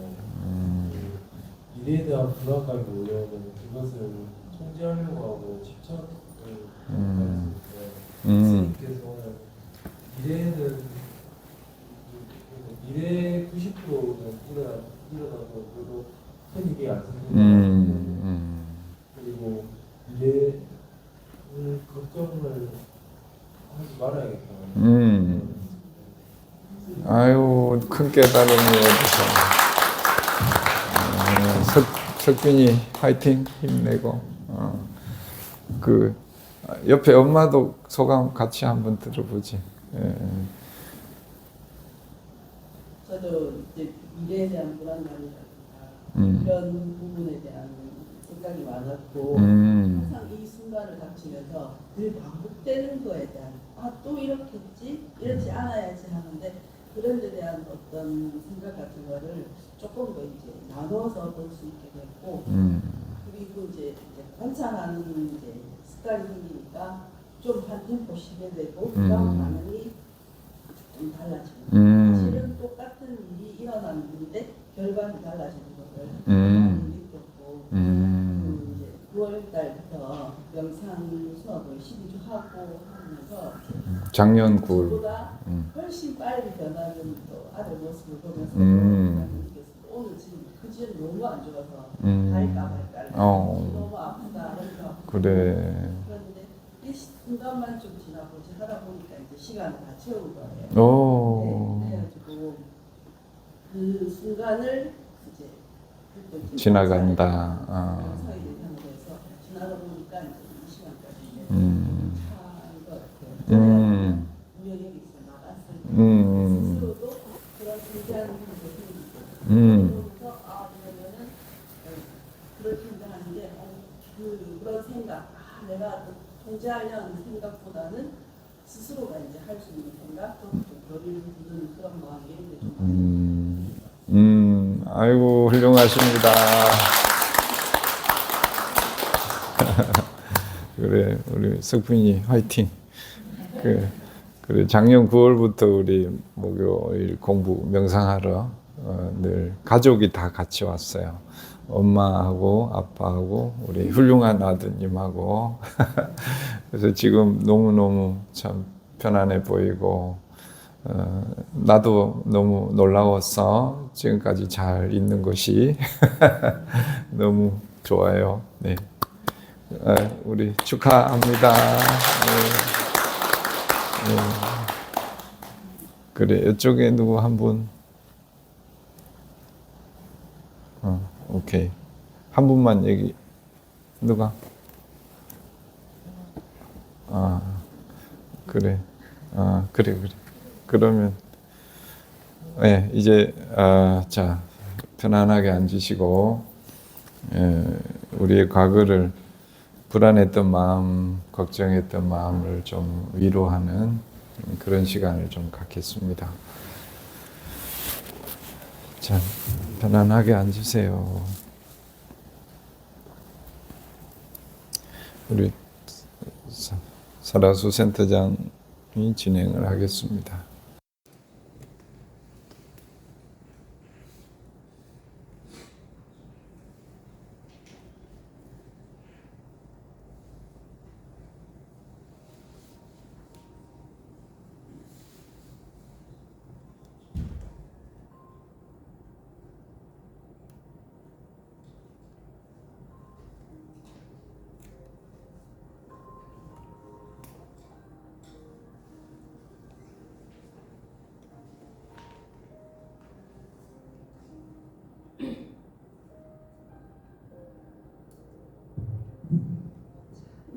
미래에 대한 불안감이 오려면 그것을 통제하려고 하고 집착을 했는데 스님께서는 미래의 90%는 일어나서 그래도 큰 일이 안 생기는 것 같고 그리고 미래를 걱정을 하지 말아야겠다. 아유, 큰 깨달음이 얻으셔. 석빈이 화이팅 힘내고. 그 옆에 엄마도 소감 같이 한번 들어보지. 예. 저도 이제 미래에 대한 불안감이라든가 이런 부분에 대한 생각이 많았고 항상 이 순간을 닥치면서 늘 반복되는 거에 대한 또 이렇겠지 이렇지 않아야지 하는데 그런 데 대한 어떤 생각 같은 거를 조금 더 이제 나눠서 볼 수 있게 됐고 그리고 이제 관찰하는 이제 습관이 생기니까 좀 한 템포 쉬게 되고 그다음 반응이 좀 달라지고 사실은 똑같은 일이 일어났는데 결과는 달라지는 것을 느꼈고 그 이제 9월 달부터 명상 수업을 12주 하고 하면서 작년 9월. 저보다 훨씬 빨리 변하는 또 아들 모습을 보면서 느꼈습니다. 오늘 지금 그전 너무 안 좋아서 갈까 말까 너무 아프다 그러니까 그래. 그런데 이 순간만 좀 지나보지 하다 보니까 이제 시간을 다 채운 거예요. 오. 네, 그래가지고 그 순간을 이제 그때 이제 지나간다. 사이 되면서 지나다 보니까 이제 이 시간까지 차인 것 같아요. 분명히 여기서 나갔을 때 스스로도 그런 진지한 생각이 생기고 그러면서 이러면은 그럴 텐데 하는데 그런 생각 내가 통제하려는 생각보다는 스스로가 이제 할 수 있는 생각 좀 거리를 두는 그런 마음이 좀 아이고 훌륭하십니다. 그래 우리 석빈이 화이팅. 그래 작년 9월부터 우리 목요일 공부 명상하러 늘 가족이 다 같이 왔어요. 엄마하고 아빠하고 우리 훌륭한 아드님하고 그래서 지금 너무너무 참 편안해 보이고 나도 너무 놀라웠어. 지금까지 잘 있는 것이 너무 좋아요. 네. 우리 축하합니다. 네. 그래 이쪽에 누구 한 분? 오케이. 한 분만 얘기. 누가? 그래. 그래. 그러면 네, 이제 자 편안하게 앉으시고 우리의 과거를 불안했던 마음, 걱정했던 마음을 좀 위로하는 그런 시간을 좀 갖겠습니다. 자, 편안하게 앉으세요. 우리 설아수 센터장이 진행을 하겠습니다.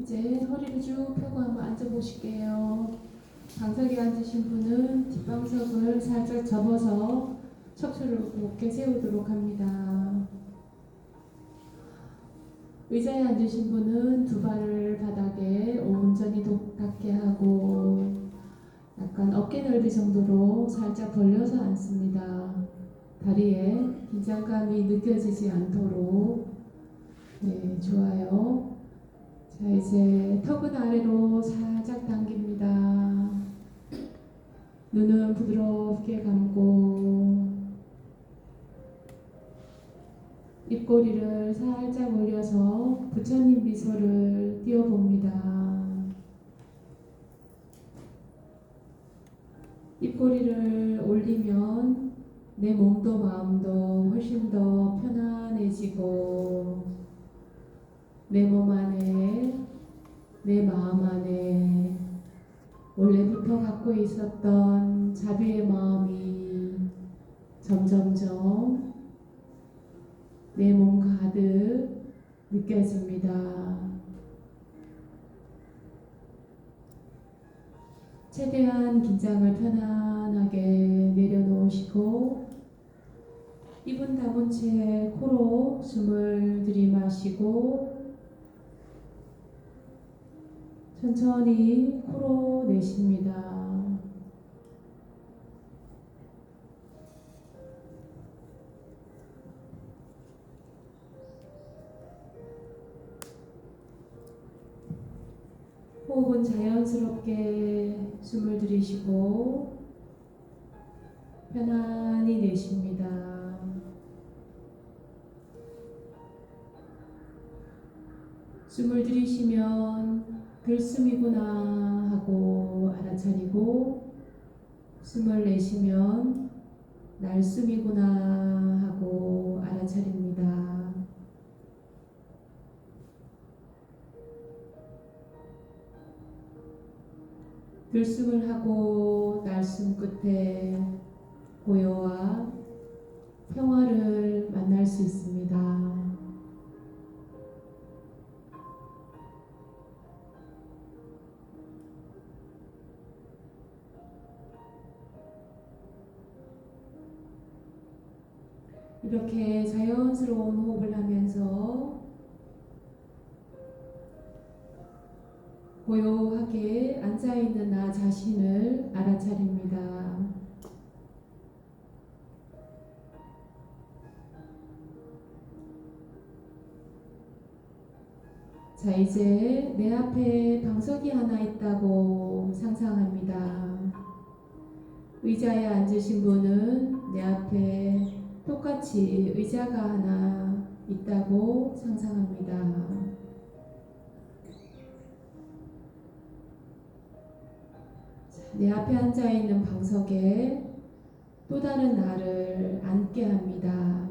이제 허리를 쭉 펴고 한번 앉아보실게요. 방석에 앉으신 분은 뒷방석을 살짝 접어서 척추를 높게 세우도록 합니다. 의자에 앉으신 분은 두 발을 바닥에 온전히 닿게 하고 약간 어깨 넓이 정도로 살짝 벌려서 앉습니다. 다리에 긴장감이 느껴지지 않도록. 네, 좋아요. 자, 이제 턱은 아래로 살짝 당깁니다. 눈은 부드럽게 감고 입꼬리를 살짝 올려서 부처님 미소를 띄워봅니다. 입꼬리를 올리면 내 몸도 마음도 훨씬 더 편안해지고 내 몸 안에 내 마음 안에 원래부터 갖고 있었던 자비의 마음이 점점점 내 몸 가득 느껴집니다. 최대한 긴장을 편안하게 내려놓으시고 입은 다문 채 코로 숨을 들이마시고 천천히 코로 내쉽니다. 호흡은 자연스럽게 숨을 들이쉬고 편안히 내쉽니다. 숨을 들이쉬면 들숨이구나 하고 알아차리고 숨을 내쉬면 날숨이구나 하고 알아차립니다. 들숨을 하고 날숨 끝에 고요와 평화를 만날 수 있습니다. 이렇게 자연스러운 호흡을 하면서 고요하게 앉아있는 나 자신을 알아차립니다. 자, 이제 내 앞에 방석이 하나 있다고 상상합니다. 의자에 앉으신 분은 내 앞에 똑같이 의자가 하나 있다고 상상합니다. 내 앞에 앉아있는 방석에 또 다른 나를 앉게 합니다.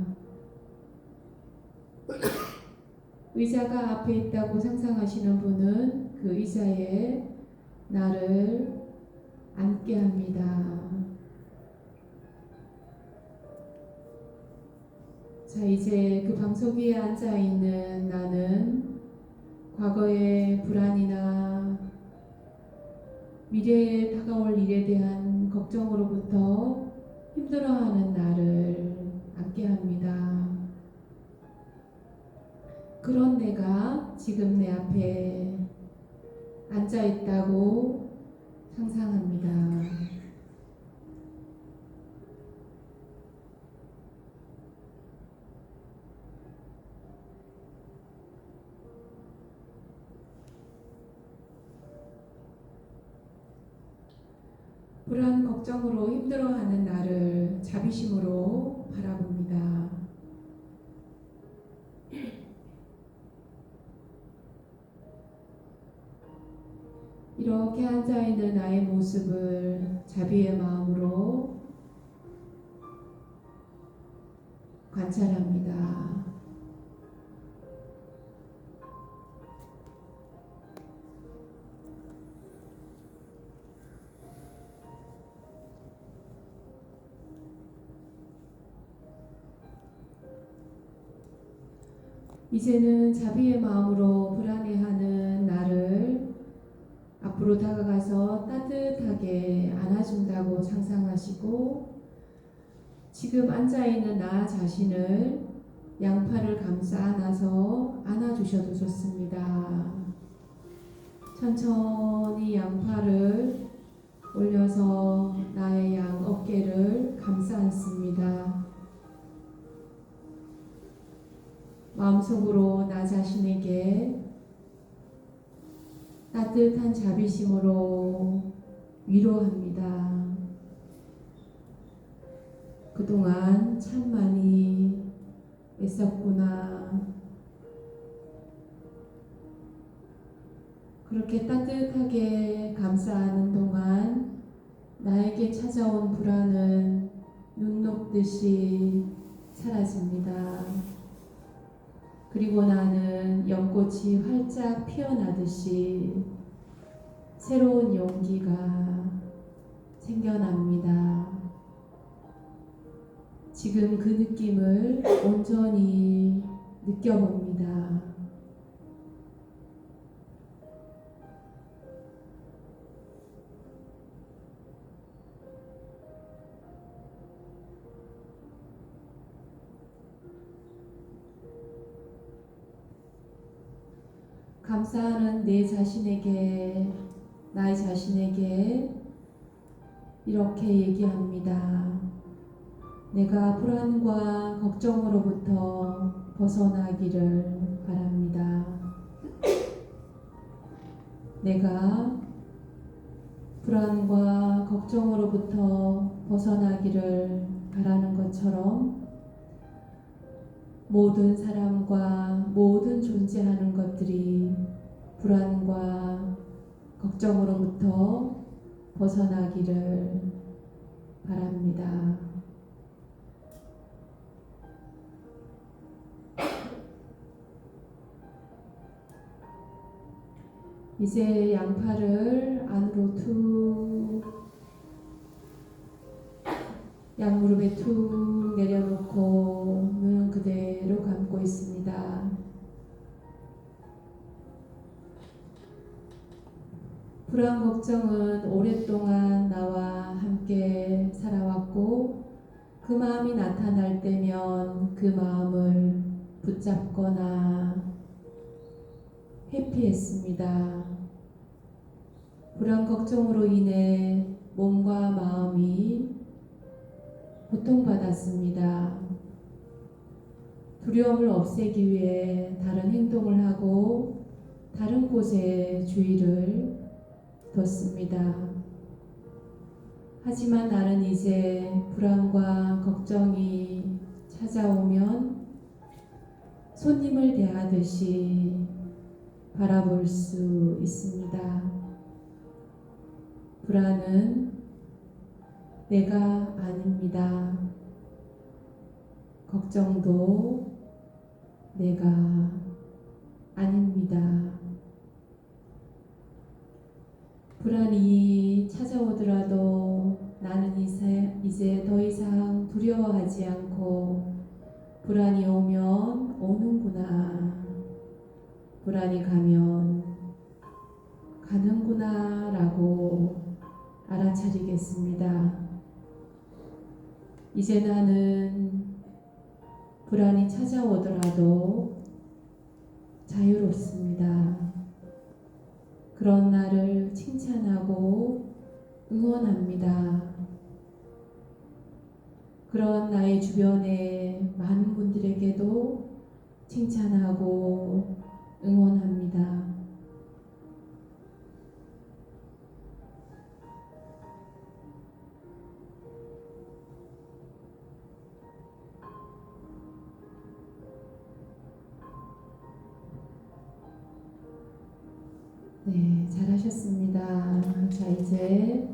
의자가 앞에 있다고 상상하시는 분은 그 의자에 나를 앉게 합니다. 자, 이제 그 방석 위에 앉아있는 나는 과거의 불안이나 미래에 다가올 일에 대한 걱정으로부터 힘들어하는 나를 앉게 합니다. 그런 내가 지금 내 앞에 앉아있다고 상상합니다. 불안, 걱정으로 힘들어하는 나를 자비심으로 바라봅니다. 이렇게 앉아있는 나의 모습을 자비의 마음으로 관찰합니다. 이제는 자비의 마음으로 불안해하는 나를 앞으로 다가가서 따뜻하게 안아준다고 상상하시고 지금 앉아있는 나 자신을 양팔을 감싸 안아서 안아주셔도 좋습니다. 천천히 양팔을 올려서 나의 양 어깨를 감싸 안습니다. 마음속으로 나 자신에게 따뜻한 자비심으로 위로합니다. 그동안 참 많이 애썼구나. 그렇게 따뜻하게 감싸는 동안 나에게 찾아온 불안은 눈 녹듯이 사라집니다. 그리고 나는 연꽃이 활짝 피어나듯이 새로운 용기가 생겨납니다. 지금 그 느낌을 온전히 느껴봅니다. 감사하는 내 자신에게, 나의 자신에게 이렇게 얘기합니다. 내가 불안과 걱정으로부터 벗어나기를 바랍니다. 내가 불안과 걱정으로부터 벗어나기를 바라는 것처럼 모든 사람과 모든 존재하는 것들이 불안과 걱정으로부터 벗어나기를 바랍니다. 이제 양팔을 안으로 툭, 양무릎에 툭 내려놓고 눈은 그대로 감고 있습니다. 불안 걱정은 오랫동안 나와 함께 살아왔고 그 마음이 나타날 때면 그 마음을 붙잡거나 회피했습니다. 불안 걱정으로 인해 몸과 마음이 고통받았습니다. 두려움을 없애기 위해 다른 행동을 하고 다른 곳에 주의를 뒀습니다. 하지만 나는 이제 불안과 걱정이 찾아오면 손님을 대하듯이 바라볼 수 있습니다. 불안은 내가 아닙니다. 걱정도 내가 아닙니다. 불안이 찾아오더라도 나는 이제 더 이상 두려워하지 않고 불안이 오면 오는구나. 불안이 가면 가는구나 라고 알아차리겠습니다. 이제 나는 불안이 찾아오더라도 자유롭습니다. 그런 나를 칭찬하고 응원합니다. 그런 나의 주변의 많은 분들에게도 칭찬하고 응원합니다. 네, 잘하셨습니다. 자, 이제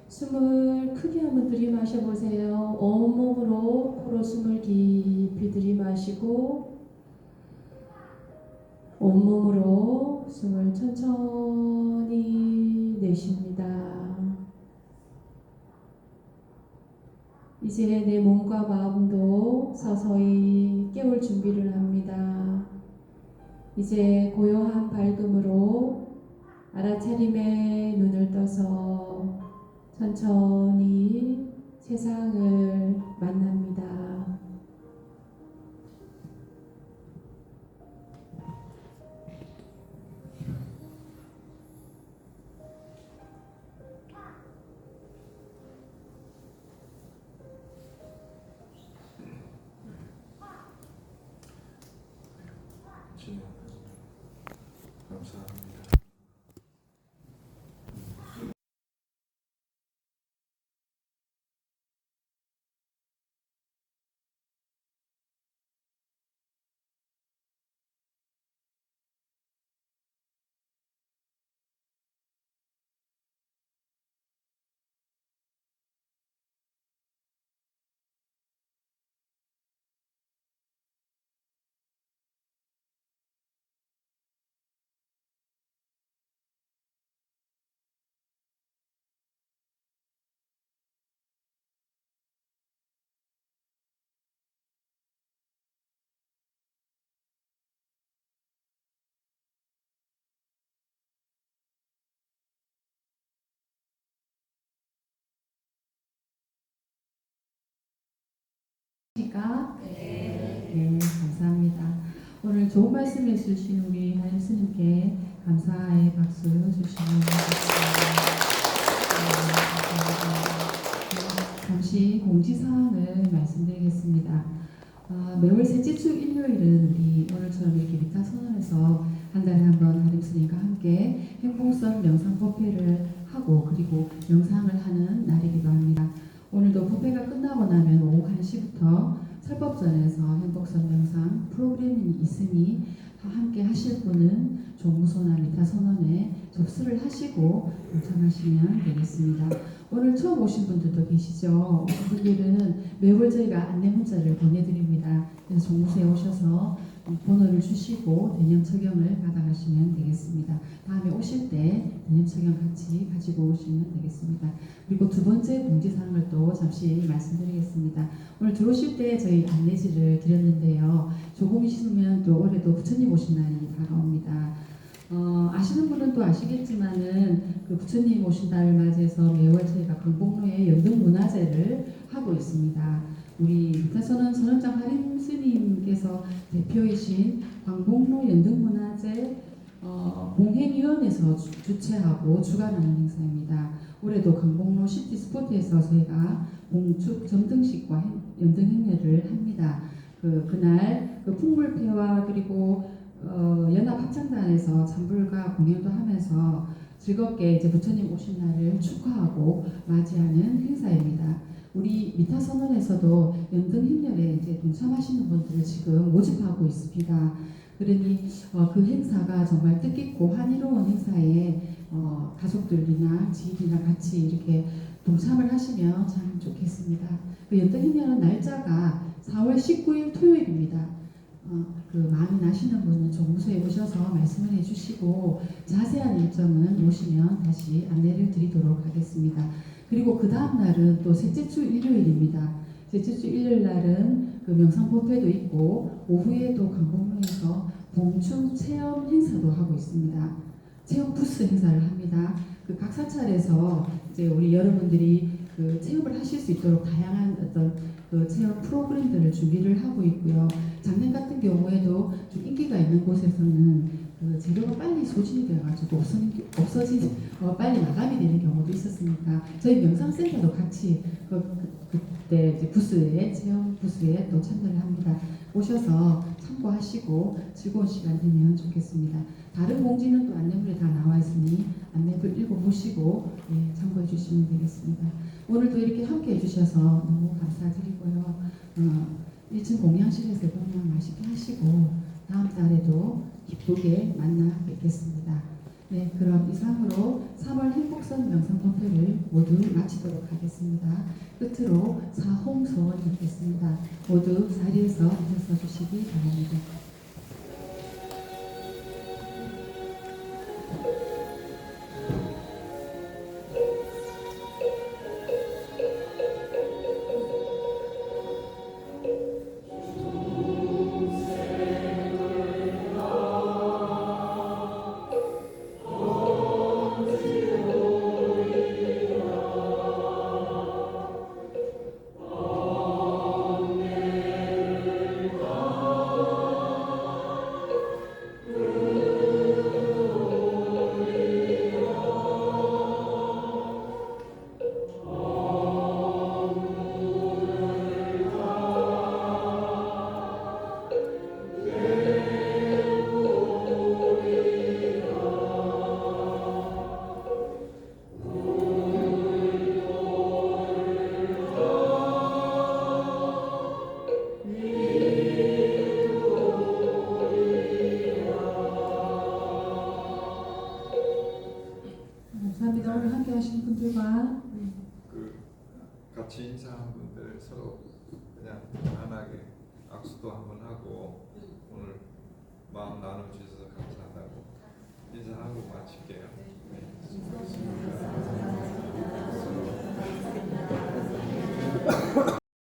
숨을 크게 한번 들이마셔 보세요. 온몸으로 코로 숨을 깊이 들이마시고 온몸으로 숨을 천천히 내쉽니다. 이제 내 몸과 마음도 서서히 깨울 준비를 합니다. 이제 고요한 밝음으로 알아차림에 눈을 떠서 천천히 세상을 만납니다. 감사합니다. 믿으십니까? 네, 감사합니다. 오늘 좋은 말씀 해주신 우리 하임 스님께 감사의 박수 주시면 되겠습니다. 잠시 공지사항을 말씀드리겠습니다. 매월 셋째 주 일요일은 우리 오늘처럼 이렇게 미타 선언에서 한 달에 한 번 하림 스님과 함께 행복선 명상 법회를 하고 그리고 명상을 하는 날이기도 합니다. 오늘도 법회가 끝나고 나면 오후 1시부터 설법전에서 행복선 명상 프로그램이 있으니 함께 하실 분은 종무소나 미타 선언에 접수를 하시고 동참하시면 되겠습니다. 오늘 처음 오신 분들도 계시죠? 오신 분들은 매월 저희가 안내 문자를 보내드립니다. 그래서 종무소에 오셔서 번호를 주시고 대념 처경을 받아가시면 되겠습니다. 다음에 오실 때 대념 처경 같이 가지고 오시면 되겠습니다. 그리고 두 번째 공지사항을 또 잠시 말씀드리겠습니다. 오늘 들어오실 때 저희 안내지를 드렸는데요. 조금 있으면 또 올해도 부처님 오신 날이 다가옵니다. 아시는 분은 또 아시겠지만은 그 부처님 오신 날을 맞이해서 매월 저희가 강복로에 연등문화제를 하고 있습니다. 우리 미타선언 선언장 하림 스님께서 대표이신 광복로 연등문화제 공행위원회에서 주최하고 주관하는 행사입니다. 올해도 강복로 시티스포트에서 저희가 봉축 점등식과 연등 행례를 합니다. 그날 그 풍물패와 그리고 연합합창단에서 잠불과 공연도 하면서 즐겁게 이제 부처님 오신 날을 축하하고 맞이하는 행사입니다. 우리 미타 선언에서도 연등 행렬에 이제 동참하시는 분들을 지금 모집하고 있습니다. 그러니 그 행사가 정말 뜻깊고 환희로운 행사에 가족들이나 지인이나 같이 이렇게 동참을 하시면 참 좋겠습니다. 그 연등 행렬은 날짜가 4월 19일 토요일입니다. 마음이 나시는 분은 종무소에 오셔서 말씀을 해주시고 자세한 일정은 오시면 다시 안내를 드리도록 하겠습니다. 그리고 그 다음 날은 또 셋째 주 일요일입니다. 셋째 주 일요일 날은 그 명상 법회도 있고 오후에 또 강복로에서 봉충 체험 행사도 하고 있습니다. 체험 부스 행사를 합니다. 그 각 사찰에서 이제 우리 여러분들이 그 체험을 하실 수 있도록 다양한 어떤 그 체험 프로그램들을 준비를 하고 있고요. 작년 같은 경우에도 좀 인기가 있는 곳에서는 그 재료가 빨리 소진이 되어가지고 빨리 마감이 되는 경우도 있었으니까 저희 명상센터도 같이 그때 이제 부스에 체험 부스에 또 참여를 합니다. 오셔서 참고하시고 즐거운 시간 되면 좋겠습니다. 다른 공지는 또 안내물에 다 나와 있으니 안내물 읽어보시고 참고해 주시면 되겠습니다. 오늘도 이렇게 함께 해주셔서 너무 감사드리고요. 1층 공양실에서 공양 맛있게 하시고 다음 달에도 기쁘게 만나 뵙겠습니다. 네, 그럼 이상으로 3월 행복선 명상 법회를 모두 마치도록 하겠습니다. 끝으로 사홍 소원을 듣겠습니다. 모두 자리에서 일어서 주시기 바랍니다. 감사합니다. 오늘 함께 하신 분들과 같이 인사한 분들 서로 그냥 편안하게 악수도 한번 하고 오늘 마음 나눠주셔서 감사하다고 인사하고 마칠게요. 네.